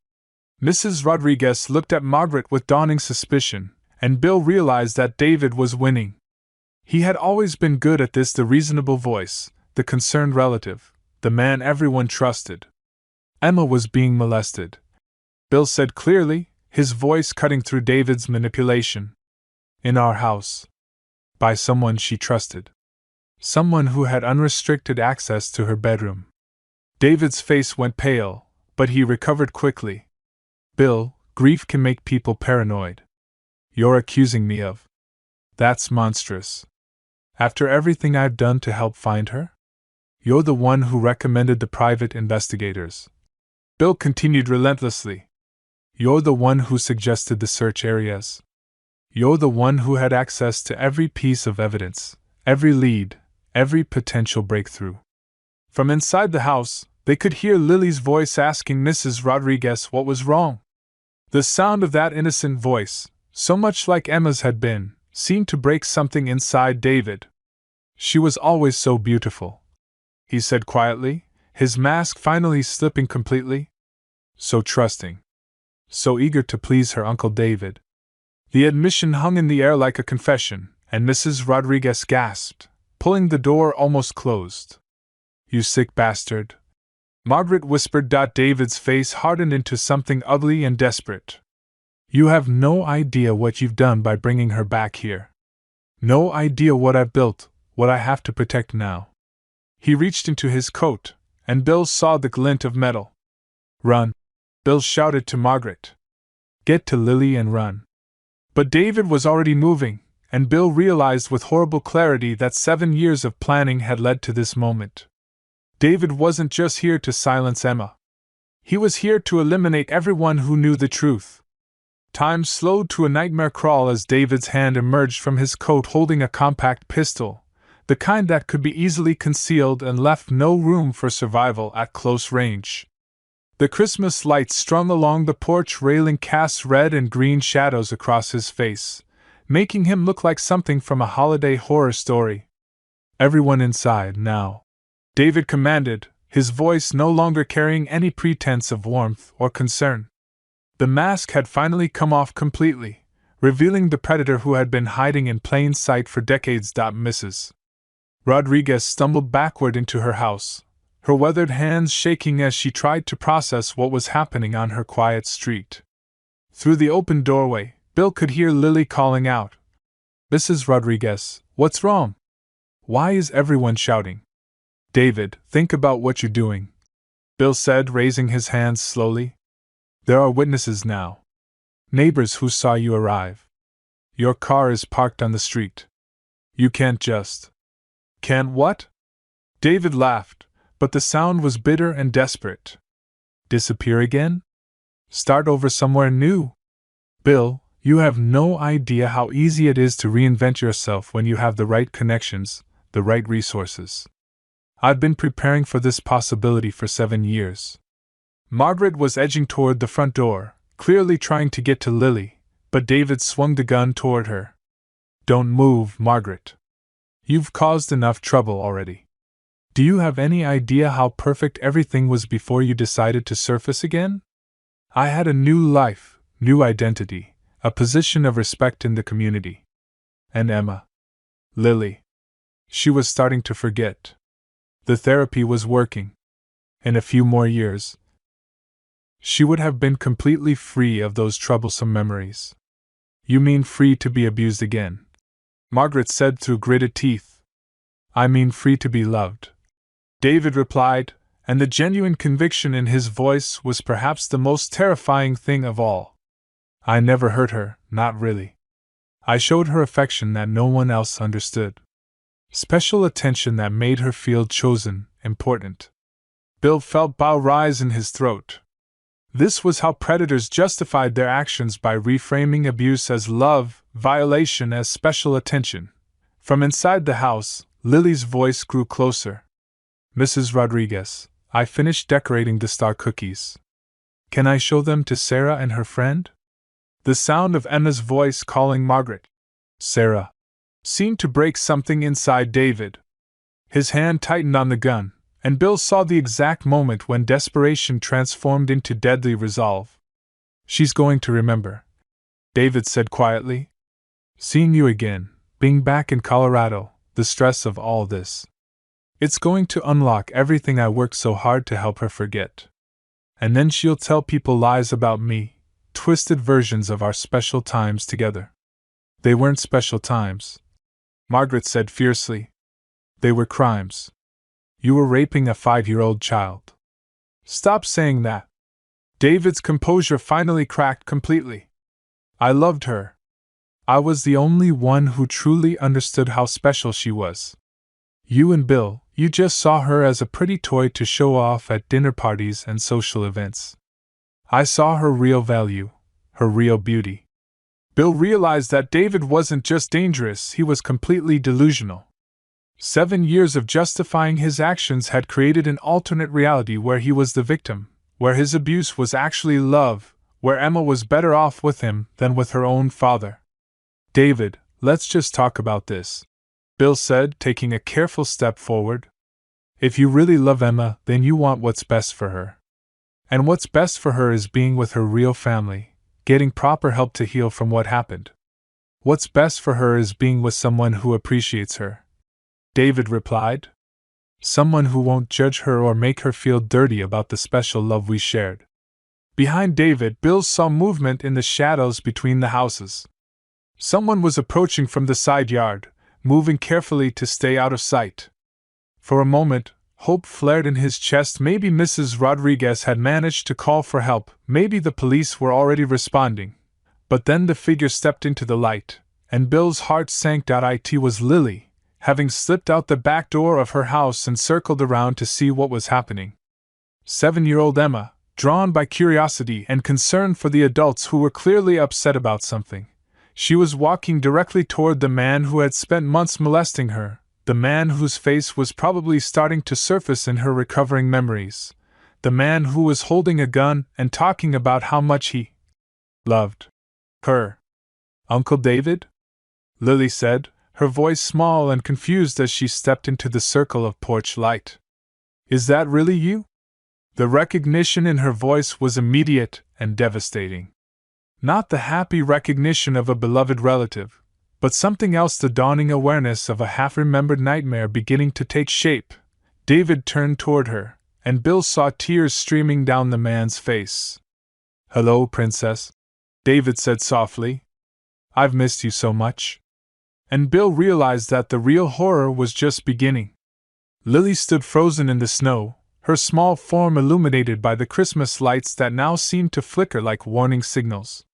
Mrs. Rodriguez looked at Margaret with dawning suspicion, and Bill realized that David was winning. He had always been good at this, the reasonable voice, the concerned relative, the man everyone trusted. Emma was being molested, Bill said clearly, his voice cutting through David's manipulation. In our house. By someone she trusted. Someone who had unrestricted access to her bedroom. David's face went pale, but he recovered quickly. "Bill, grief can make people paranoid. You're accusing me of. That's monstrous. After everything I've done to help find her? You're the one who recommended the private investigators." Bill continued relentlessly. "You're the one who suggested the search areas. You're the one who had access to every piece of evidence, every lead, every potential breakthrough." From inside the house, they could hear Lily's voice asking Mrs. Rodriguez what was wrong. The sound of that innocent voice, so much like Emma's had been, seemed to break something inside David. "She was always so beautiful," he said quietly, his mask finally slipping completely. "So trusting. So eager to please her Uncle David." The admission hung in the air like a confession, and Mrs. Rodriguez gasped, pulling the door almost closed. "You sick bastard," Margaret whispered. David's face hardened into something ugly and desperate. "You have no idea what you've done by bringing her back here. No idea what I've built, what I have to protect now." He reached into his coat, and Bill saw the glint of metal. "Run!" Bill shouted to Margaret. "Get to Lily and run." But David was already moving, and Bill realized with horrible clarity that 7 years of planning had led to this moment. David wasn't just here to silence Emma. He was here to eliminate everyone who knew the truth. Time slowed to a nightmare crawl as David's hand emerged from his coat holding a compact pistol, the kind that could be easily concealed and left no room for survival at close range. The Christmas lights strung along the porch railing cast red and green shadows across his face, making him look like something from a holiday horror story. "Everyone inside now," David commanded, his voice no longer carrying any pretense of warmth or concern. The mask had finally come off completely, revealing the predator who had been hiding in plain sight for decades. Mrs. Rodriguez stumbled backward into her house, her weathered hands shaking as she tried to process what was happening on her quiet street. Through the open doorway, Bill could hear Lily calling out, "Mrs. Rodriguez, what's wrong? Why is everyone shouting?" "David, think about what you're doing," Bill said, raising his hands slowly. "There are witnesses now. Neighbors who saw you arrive. Your car is parked on the street. You can't just..." "Can't what?" David laughed, but the sound was bitter and desperate. "Disappear again? Start over somewhere new? Bill, you have no idea how easy it is to reinvent yourself when you have the right connections, the right resources. I've been preparing for this possibility for 7 years." Margaret was edging toward the front door, clearly trying to get to Lily, but David swung the gun toward her. "Don't move, Margaret. You've caused enough trouble already. Do you have any idea how perfect everything was before you decided to surface again? I had a new life, new identity, a position of respect in the community. And Emma. Lily. She was starting to forget. The therapy was working. In a few more years, she would have been completely free of those troublesome memories." "You mean free to be abused again?" Margaret said through gritted teeth. "I mean free to be loved," David replied, and the genuine conviction in his voice was perhaps the most terrifying thing of all. "I never hurt her, not really. I showed her affection that no one else understood. Special attention that made her feel chosen, important." Bill felt bow rise in his throat. This was how predators justified their actions, by reframing abuse as love, violation as special attention. From inside the house, Lily's voice grew closer. "Mrs. Rodriguez, I finished decorating the star cookies. Can I show them to Sarah and her friend?" The sound of Emma's voice calling Margaret, "Sarah," seemed to break something inside David. His hand tightened on the gun, and Bill saw the exact moment when desperation transformed into deadly resolve. "She's going to remember," David said quietly. "Seeing you again, being back in Colorado, the stress of all this. It's going to unlock everything I worked so hard to help her forget. And then she'll tell people lies about me, twisted versions of our special times together." "They weren't special times," Margaret said fiercely. "They were crimes. You were raping a 5-year-old child." "Stop saying that." David's composure finally cracked completely. "I loved her. I was the only one who truly understood how special she was. You and Bill, you just saw her as a pretty toy to show off at dinner parties and social events. I saw her real value, her real beauty." Bill realized that David wasn't just dangerous, he was completely delusional. 7 years of justifying his actions had created an alternate reality where he was the victim, where his abuse was actually love, where Emma was better off with him than with her own father. "David, let's just talk about this," Bill said, taking a careful step forward. "If you really love Emma, then you want what's best for her. And what's best for her is being with her real family, getting proper help to heal from what happened. What's best for her is being with someone who appreciates her," David replied. "Someone who won't judge her or make her feel dirty about the special love we shared." Behind David, Bill saw movement in the shadows between the houses. Someone was approaching from the side yard, moving carefully to stay out of sight. For a moment, hope flared in his chest. Maybe Mrs. Rodriguez had managed to call for help, maybe the police were already responding. But then the figure stepped into the light, and Bill's heart sank. It was Lily, having slipped out the back door of her house and circled around to see what was happening. 7-year-old Emma, drawn by curiosity and concern for the adults who were clearly upset about something. She was walking directly toward the man who had spent months molesting her, the man whose face was probably starting to surface in her recovering memories, the man who was holding a gun and talking about how much he loved her. "Uncle David?" Lily said, her voice small and confused as she stepped into the circle of porch light. "Is that really you?" The recognition in her voice was immediate and devastating. Not the happy recognition of a beloved relative, but something else, the dawning awareness of a half-remembered nightmare beginning to take shape. David turned toward her, and Bill saw tears streaming down the man's face. "Hello, Princess," David said softly. "I've missed you so much." And Bill realized that the real horror was just beginning. Lily stood frozen in the snow, her small form illuminated by the Christmas lights that now seemed to flicker like warning signals.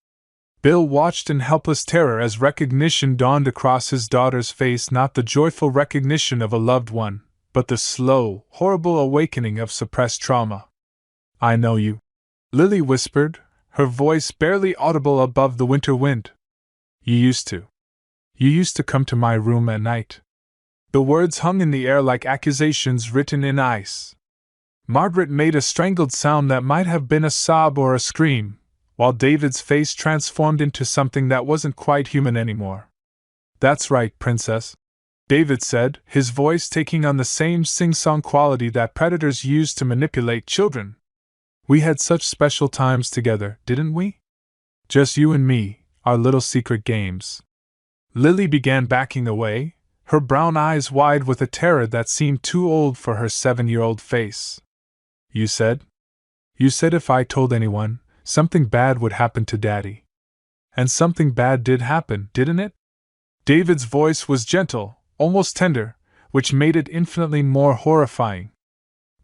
Bill watched in helpless terror as recognition dawned across his daughter's face, not the joyful recognition of a loved one, but the slow, horrible awakening of suppressed trauma. "I know you," Lily whispered, her voice barely audible above the winter wind. You used to come to my room at night." The words hung in the air like accusations written in ice. Margaret made a strangled sound that might have been a sob or a scream, while David's face transformed into something that wasn't quite human anymore. "That's right, Princess," David said, his voice taking on the same sing-song quality that predators use to manipulate children. "We had such special times together, didn't we? Just you and me, our little secret games." Lily began backing away, her brown eyes wide with a terror that seemed too old for her 7-year-old face. You said if I told anyone, something bad would happen to Daddy. And something bad did happen, didn't it?" David's voice was gentle, almost tender, which made it infinitely more horrifying.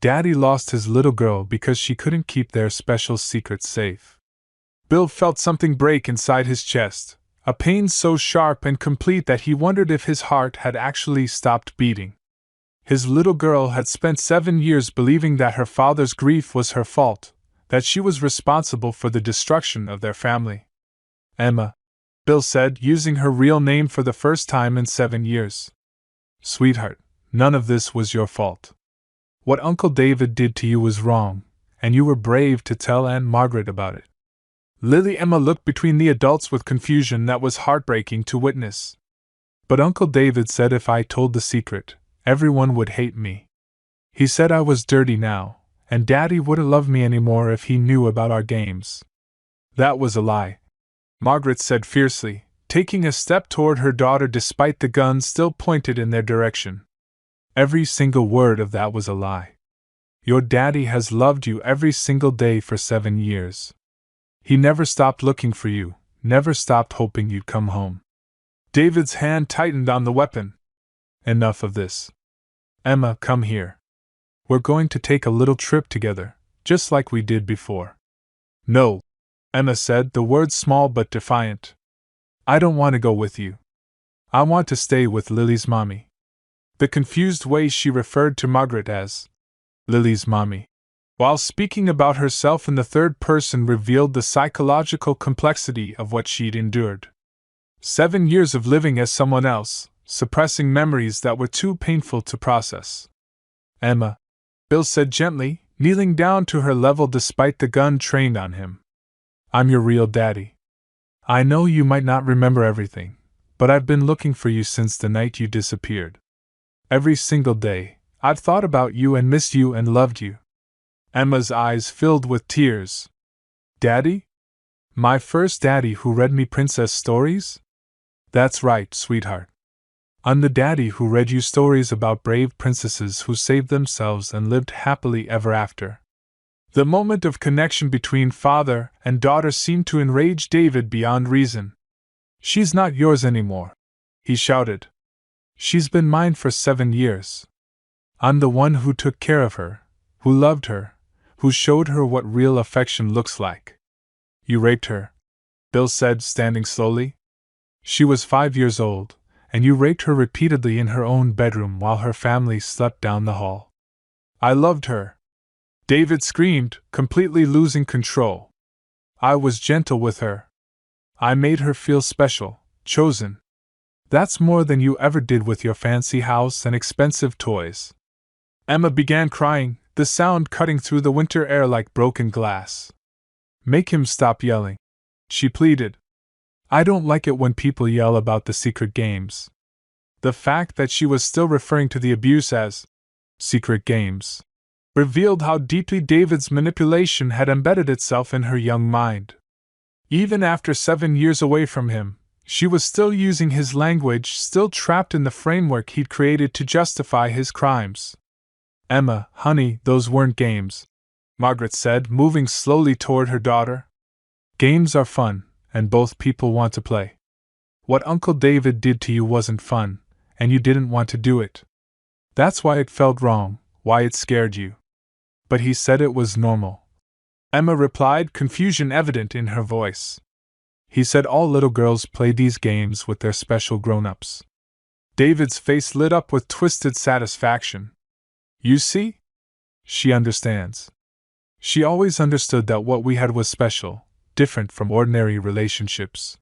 "Daddy lost his little girl because she couldn't keep their special secrets safe." Bill felt something break inside his chest, a pain so sharp and complete that he wondered if his heart had actually stopped beating. His little girl had spent 7 years believing that her father's grief was her fault, that she was responsible for the destruction of their family. "Emma," Bill said, using her real name for the first time in 7 years. "Sweetheart, none of this was your fault. What Uncle David did to you was wrong, and you were brave to tell Aunt Margaret about it." Emma looked between the adults with confusion that was heartbreaking to witness. "But Uncle David said if I told the secret, everyone would hate me. He said I was dirty now, and Daddy wouldn't love me anymore if he knew about our games. That was a lie, Margaret said fiercely, taking a step toward her daughter despite the gun still pointed in their direction. Every single word of that was a lie. Your daddy has loved you every single day for 7 years. He never stopped looking for you, never stopped hoping you'd come home. David's hand tightened on the weapon. Enough of this. Emma, come here. We're going to take a little trip together, just like we did before. No, Emma said, the words small but defiant. I don't want to go with you. I want to stay with Lily's mommy. The confused way she referred to Margaret as Lily's mommy, while speaking about herself in the third person, revealed the psychological complexity of what she'd endured. 7 years of living as someone else, suppressing memories that were too painful to process. Emma, Bill said gently, kneeling down to her level despite the gun trained on him. I'm your real daddy. I know you might not remember everything, but I've been looking for you since the night you disappeared. Every single day, I've thought about you and missed you and loved you. Emma's eyes filled with tears. Daddy? My first daddy who read me princess stories? That's right, sweetheart. I'm the daddy who read you stories about brave princesses who saved themselves and lived happily ever after. The moment of connection between father and daughter seemed to enrage David beyond reason. She's not yours anymore, he shouted. She's been mine for 7 years. I'm the one who took care of her, who loved her, who showed her what real affection looks like. You raped her, Bill said, standing slowly. She was 5 years old, and you raped her repeatedly in her own bedroom while her family slept down the hall. I loved her, David screamed, completely losing control. I was gentle with her. I made her feel special, chosen. That's more than you ever did with your fancy house and expensive toys. Emma began crying, the sound cutting through the winter air like broken glass. Make him stop yelling, she pleaded. I don't like it when people yell about the secret games. The fact that she was still referring to the abuse as secret games revealed how deeply David's manipulation had embedded itself in her young mind. Even after 7 years away from him, she was still using his language, still trapped in the framework he'd created to justify his crimes. Emma, honey, those weren't games, Margaret said, moving slowly toward her daughter. Games are fun, and both people want to play. What Uncle David did to you wasn't fun, and you didn't want to do it. That's why it felt wrong, why it scared you. But he said it was normal. Emma replied, confusion evident in her voice. He said all little girls play these games with their special grown-ups. David's face lit up with twisted satisfaction. You see? She understands. She always understood that what we had was special, different from ordinary relationships.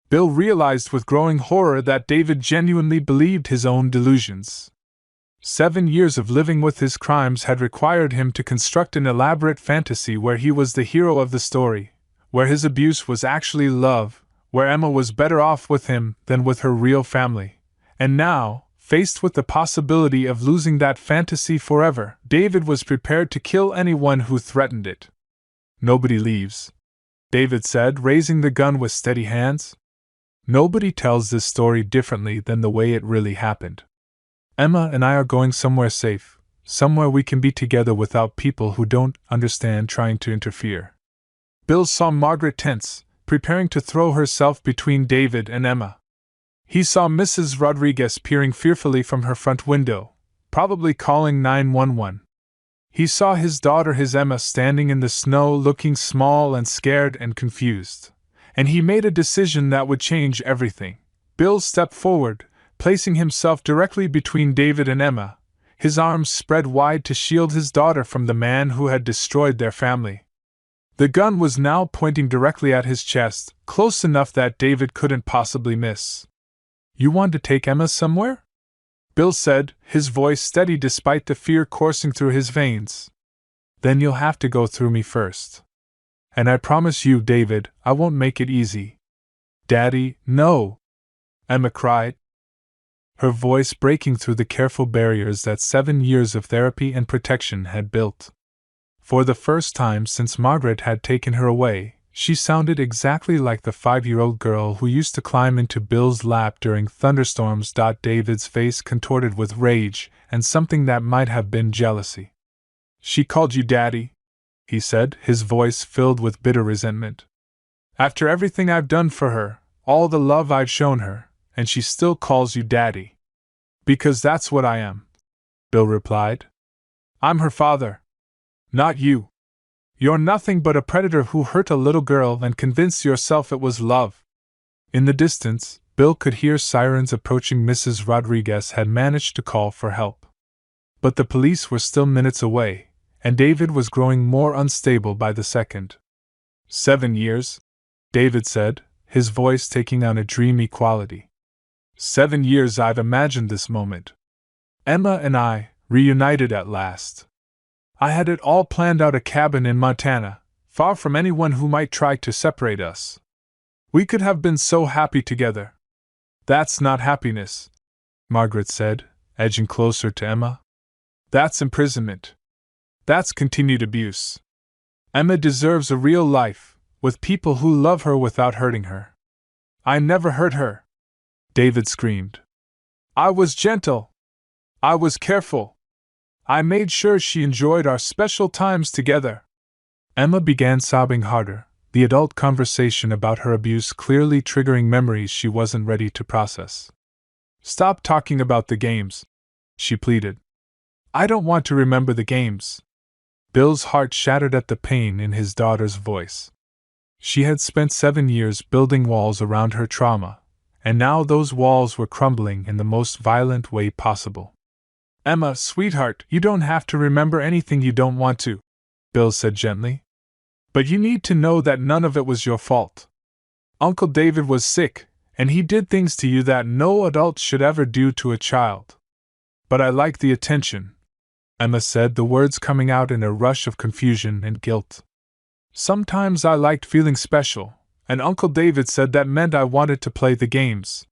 Bill realized with growing horror that David genuinely believed his own delusions. 7 years of living with his crimes had required him to construct an elaborate fantasy where he was the hero of the story, where his abuse was actually love, where Emma was better off with him than with her real family. And now, faced with the possibility of losing that fantasy forever, David was prepared to kill anyone who threatened it. Nobody leaves, David said, raising the gun with steady hands. Nobody tells this story differently than the way it really happened. Emma and I are going somewhere safe, somewhere we can be together without people who don't understand trying to interfere. Bill saw Margaret tense, preparing to throw herself between David and Emma. He saw Mrs. Rodriguez peering fearfully from her front window, probably calling 911. He saw his daughter, his Emma, standing in the snow looking small and scared and confused. And he made a decision that would change everything. Bill stepped forward, placing himself directly between David and Emma, his arms spread wide to shield his daughter from the man who had destroyed their family. The gun was now pointing directly at his chest, close enough that David couldn't possibly miss. You want to take Emma somewhere? Bill said, his voice steady despite the fear coursing through his veins. Then you'll have to go through me first. And I promise you, David, I won't make it easy. Daddy, no! Emma cried. her voice breaking through the careful barriers that 7 years of therapy and protection had built. For the first time since Margaret had taken her away, she sounded exactly like the 5-year-old girl who used to climb into Bill's lap during thunderstorms. David's face contorted with rage and something that might have been jealousy. "She called you Daddy," he said, his voice filled with bitter resentment. "After everything I've done for her, all the love I've shown her, and she still calls you Daddy." "Because that's what I am," Bill replied. "I'm her father. Not you. You're nothing but a predator who hurt a little girl and convinced yourself it was love." In the distance, Bill could hear sirens approaching. Mrs. Rodriguez had managed to call for help. But the police were still minutes away, and David was growing more unstable by the second. 7 years, David said, his voice taking on a dreamy quality. 7 years I've imagined this moment. Emma and I, reunited at last. I had it all planned out, a cabin in Montana, far from anyone who might try to separate us. We could have been so happy together. That's not happiness, Margaret said, edging closer to Emma. That's imprisonment. That's continued abuse. Emma deserves a real life, with people who love her without hurting her. I never hurt her, David screamed. I was gentle. I was careful. I made sure she enjoyed our special times together. Emma began sobbing harder, the adult conversation about her abuse clearly triggering memories she wasn't ready to process. Stop talking about the games, she pleaded. I don't want to remember the games. Bill's heart shattered at the pain in his daughter's voice. She had spent 7 years building walls around her trauma, and now those walls were crumbling in the most violent way possible. Emma, sweetheart, you don't have to remember anything you don't want to, Bill said gently. But you need to know that none of it was your fault. Uncle David was sick, and he did things to you that no adult should ever do to a child. But I like the attention, Emma said, the words coming out in a rush of confusion and guilt. Sometimes I liked feeling special, and Uncle David said that meant I wanted to play the games.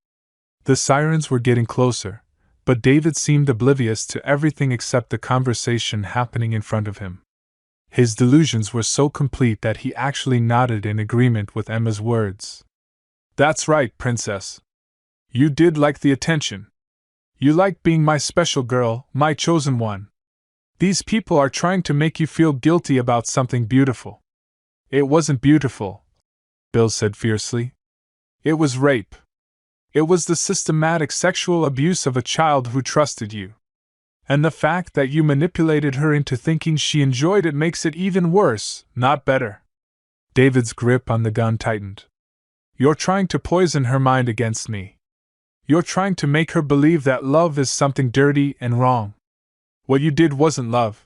The sirens were getting closer, but David seemed oblivious to everything except the conversation happening in front of him. His delusions were so complete that he actually nodded in agreement with Emma's words. That's right, Princess. You did like the attention. You liked being my special girl, my chosen one. These people are trying to make you feel guilty about something beautiful. It wasn't beautiful, Bill said fiercely. It was rape. It was the systematic sexual abuse of a child who trusted you. And the fact that you manipulated her into thinking she enjoyed it makes it even worse, not better. David's grip on the gun tightened. You're trying to poison her mind against me. You're trying to make her believe that love is something dirty and wrong. What you did wasn't love,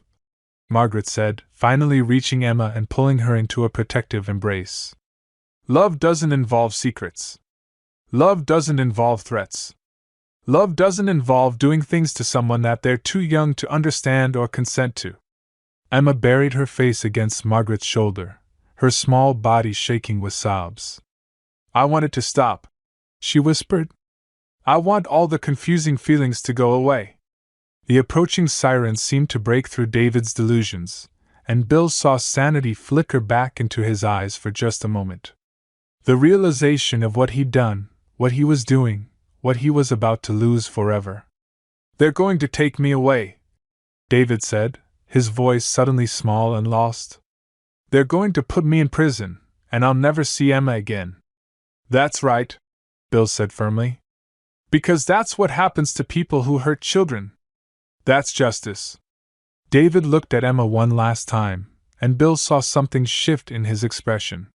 Margaret said, finally reaching Emma and pulling her into a protective embrace. Love doesn't involve secrets. Love doesn't involve threats. Love doesn't involve doing things to someone that they're too young to understand or consent to. Emma buried her face against Margaret's shoulder, her small body shaking with sobs. I want it to stop, she whispered. I want all the confusing feelings to go away. The approaching sirens seemed to break through David's delusions, and Bill saw sanity flicker back into his eyes for just a moment. The realization of what he'd done, what he was doing, what he was about to lose forever. They're going to take me away, David said, his voice suddenly small and lost. They're going to put me in prison, and I'll never see Emma again. That's right, Bill said firmly. Because that's what happens to people who hurt children. That's justice. David looked at Emma one last time, and Bill saw something shift in his expression.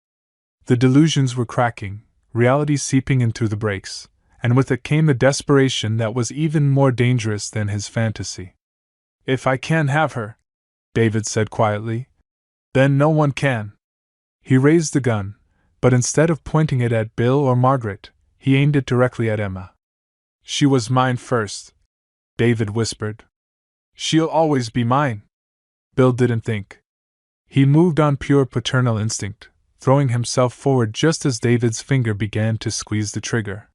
The delusions were cracking, reality seeping in through the breaks, and with it came a desperation that was even more dangerous than his fantasy. If I can't have her, David said quietly, then no one can. He raised the gun, but instead of pointing it at Bill or Margaret, he aimed it directly at Emma. She was mine first, David whispered. She'll always be mine. Bill didn't think. He moved on pure paternal instinct, throwing himself forward just as David's finger began to squeeze the trigger.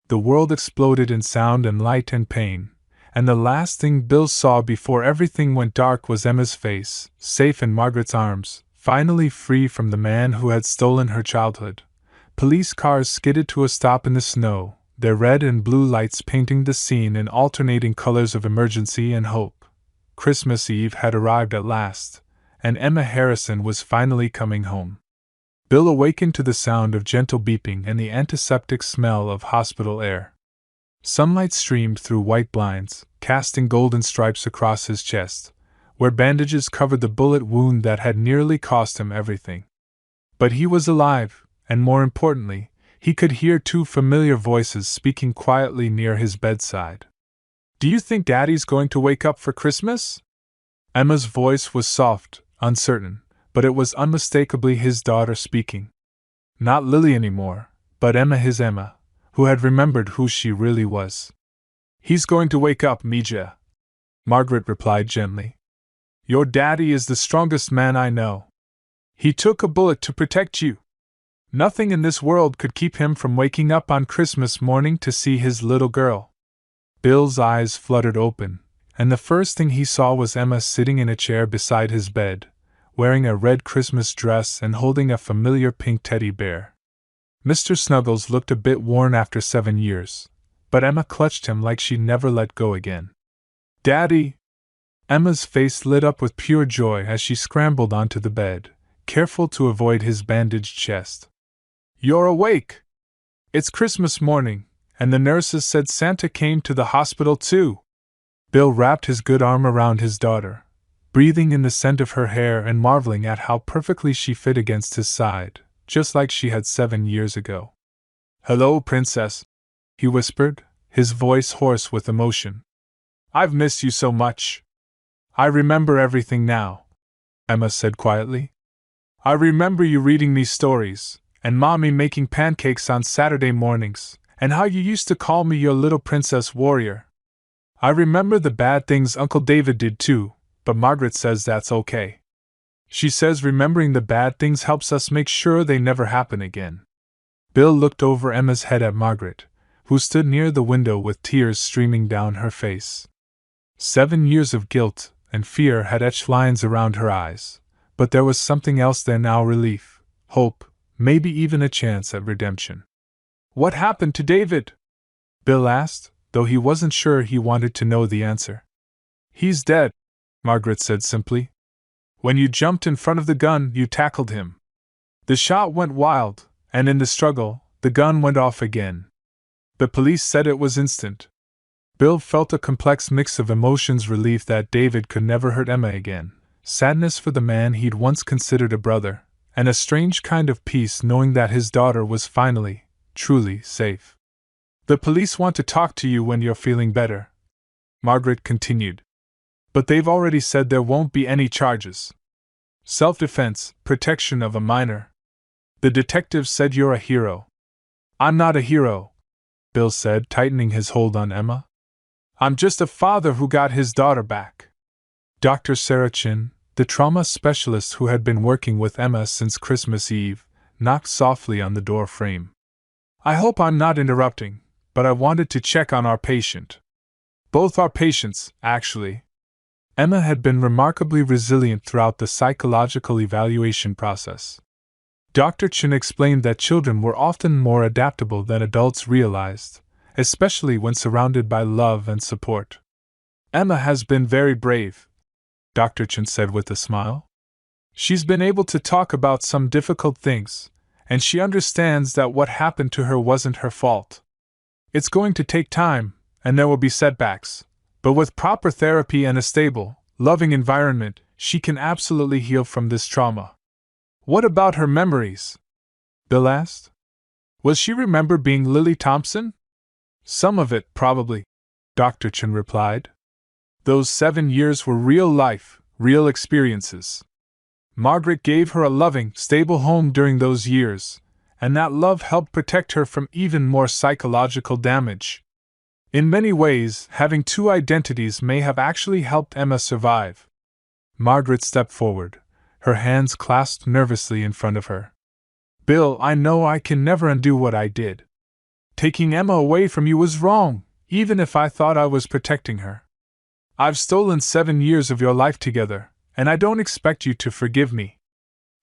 The world exploded in sound and light and pain, and the last thing Bill saw before everything went dark was Emma's face, safe in Margaret's arms, finally free from the man who had stolen her childhood. Police cars skidded to a stop in the snow, their red and blue lights painting the scene in alternating colors of emergency and hope. Christmas Eve had arrived at last, and Emma Harrison was finally coming home. Bill awakened to the sound of gentle beeping and the antiseptic smell of hospital air. Sunlight streamed through white blinds, casting golden stripes across his chest, where bandages covered the bullet wound that had nearly cost him everything. But he was alive, and more importantly, he could hear two familiar voices speaking quietly near his bedside. "Do you think Daddy's going to wake up for Christmas?" Emma's voice was soft, uncertain, but it was unmistakably his daughter speaking. Not Lily anymore, but Emma, his Emma, who had remembered who she really was. "He's going to wake up, Mija," Margaret replied gently. "Your daddy is the strongest man I know. He took a bullet to protect you. Nothing in this world could keep him from waking up on Christmas morning to see his little girl." Bill's eyes fluttered open, and the first thing he saw was Emma sitting in a chair beside his bed, wearing a red Christmas dress and holding a familiar pink teddy bear. Mr. Snuggles looked a bit worn after 7 years, but Emma clutched him like she'd never let go again. "Daddy!" Emma's face lit up with pure joy as she scrambled onto the bed, careful to avoid his bandaged chest. "You're awake! It's Christmas morning, and the nurses said Santa came to the hospital too." Bill wrapped his good arm around his daughter, breathing in the scent of her hair and marveling at how perfectly she fit against his side, just like she had 7 years ago. "Hello, Princess," he whispered, his voice hoarse with emotion. "I've missed you so much." "I remember everything now," Emma said quietly. "I remember you reading me stories, and Mommy making pancakes on Saturday mornings, and how you used to call me your little princess warrior. I remember the bad things Uncle David did too, but Margaret says that's okay. She says remembering the bad things helps us make sure they never happen again." Bill looked over Emma's head at Margaret, who stood near the window with tears streaming down her face. 7 years of guilt and fear had etched lines around her eyes, but there was something else there now: relief, hope, maybe even a chance at redemption. "What happened to David?" Bill asked, though he wasn't sure he wanted to know the answer. "He's dead," Margaret said simply. "When you jumped in front of the gun, you tackled him. The shot went wild, and in the struggle, the gun went off again. The police said it was instant." Bill felt a complex mix of emotions: relief that David could never hurt Emma again, sadness for the man he'd once considered a brother, and a strange kind of peace knowing that his daughter was finally, truly safe. "The police want to talk to you when you're feeling better," Margaret continued. "But they've already said there won't be any charges. Self-defense, protection of a minor. The detective said you're a hero." "I'm not a hero," Bill said, tightening his hold on Emma. "I'm just a father who got his daughter back." Dr. Sarah Chin, the trauma specialist who had been working with Emma since Christmas Eve, knocked softly on the door frame. "I hope I'm not interrupting, but I wanted to check on our patient." "Both our patients, actually." Emma had been remarkably resilient throughout the psychological evaluation process. Dr. Chin explained that children were often more adaptable than adults realized, especially when surrounded by love and support. "Emma has been very brave," Dr. Chin said with a smile. "She's been able to talk about some difficult things, and she understands that what happened to her wasn't her fault. It's going to take time, and there will be setbacks, but with proper therapy and a stable, loving environment, she can absolutely heal from this trauma." "What about her memories?" Bill asked. "Will she remember being Lily Thompson?" "Some of it, probably," Dr. Chin replied. "Those 7 years were real life, real experiences. Margaret gave her a loving, stable home during those years, and that love helped protect her from even more psychological damage. In many ways, having 2 identities may have actually helped Emma survive." Margaret stepped forward, her hands clasped nervously in front of her. "Bill, I know I can never undo what I did. Taking Emma away from you was wrong, even if I thought I was protecting her. I've stolen 7 years of your life together, and I don't expect you to forgive me.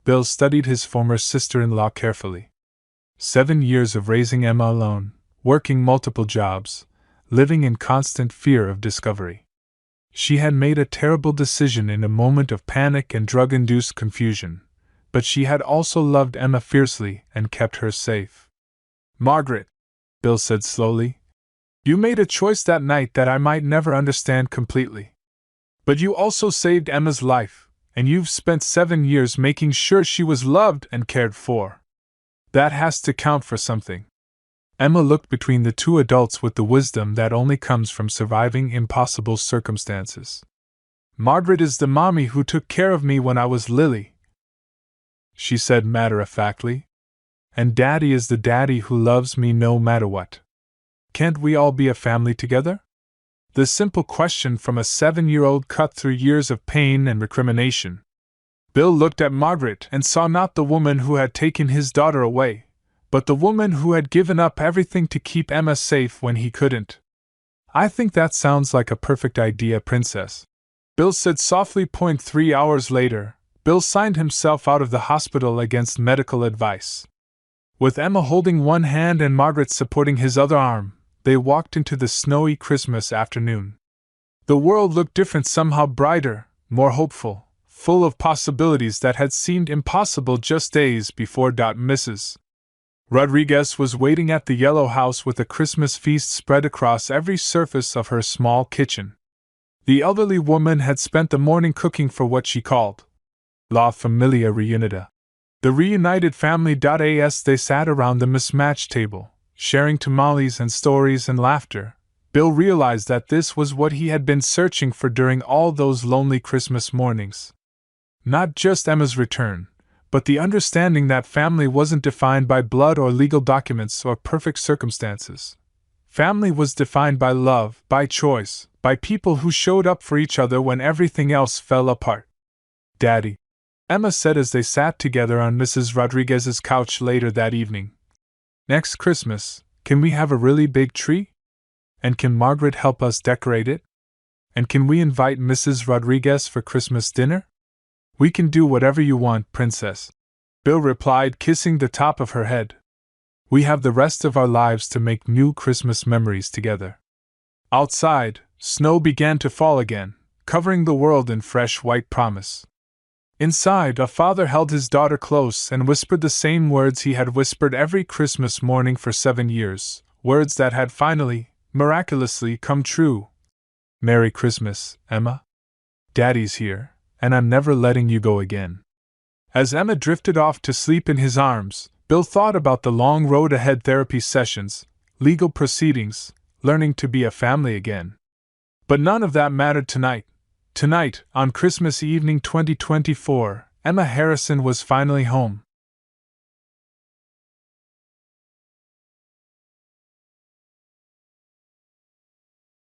Bill studied his former sister-in-law carefully. 7 years of raising Emma alone, working multiple jobs, living in constant fear of discovery. She had made a terrible decision in a moment of panic and drug-induced confusion, but she had also loved Emma fiercely and kept her safe. Margaret, Bill said slowly, you made a choice that night that I might never understand completely. But you also saved Emma's life, and you've spent 7 years making sure she was loved and cared for. That has to count for something. Emma looked between the two adults with the wisdom that only comes from surviving impossible circumstances. Margaret is the mommy who took care of me when I was Lily, she said matter-of-factly. And Daddy is the daddy who loves me no matter what. Can't we all be a family together? The simple question from a 7-year-old cut through years of pain and recrimination. Bill looked at Margaret and saw not the woman who had taken his daughter away, but the woman who had given up everything to keep Emma safe when he couldn't. I think that sounds like a perfect idea, Princess, Bill said softly. 3 hours later, Bill signed himself out of the hospital against medical advice. With Emma holding one hand and Margaret supporting his other arm, they walked into the snowy Christmas afternoon. The world looked different, somehow brighter, more hopeful, full of possibilities that had seemed impossible just days before. Mrs. Rodriguez was waiting at the yellow house with a Christmas feast spread across every surface of her small kitchen. The elderly woman had spent the morning cooking for what she called La Familia Reunida. The reunited family. As they sat around the mismatched table, sharing tamales and stories and laughter, Bill realized that this was what he had been searching for during all those lonely Christmas mornings. Not just Emma's return, but the understanding that family wasn't defined by blood or legal documents or perfect circumstances. Family was defined by love, by choice, by people who showed up for each other when everything else fell apart. Daddy, Emma said as they sat together on Mrs. Rodriguez's couch later that evening. Next Christmas, can we have a really big tree? And can Margaret help us decorate it? And can we invite Mrs. Rodriguez for Christmas dinner? We can do whatever you want, Princess, Bill replied, kissing the top of her head. We have the rest of our lives to make new Christmas memories together. Outside, snow began to fall again, covering the world in fresh white promise. Inside, a father held his daughter close and whispered the same words he had whispered every Christmas morning for 7 years, words that had finally, miraculously, come true. Merry Christmas, Emma. Daddy's here, and I'm never letting you go again. As Emma drifted off to sleep in his arms, Bill thought about the long road ahead: therapy sessions, legal proceedings, learning to be a family again. But none of that mattered tonight. Tonight, on Christmas evening 2024, Emma Harrison was finally home.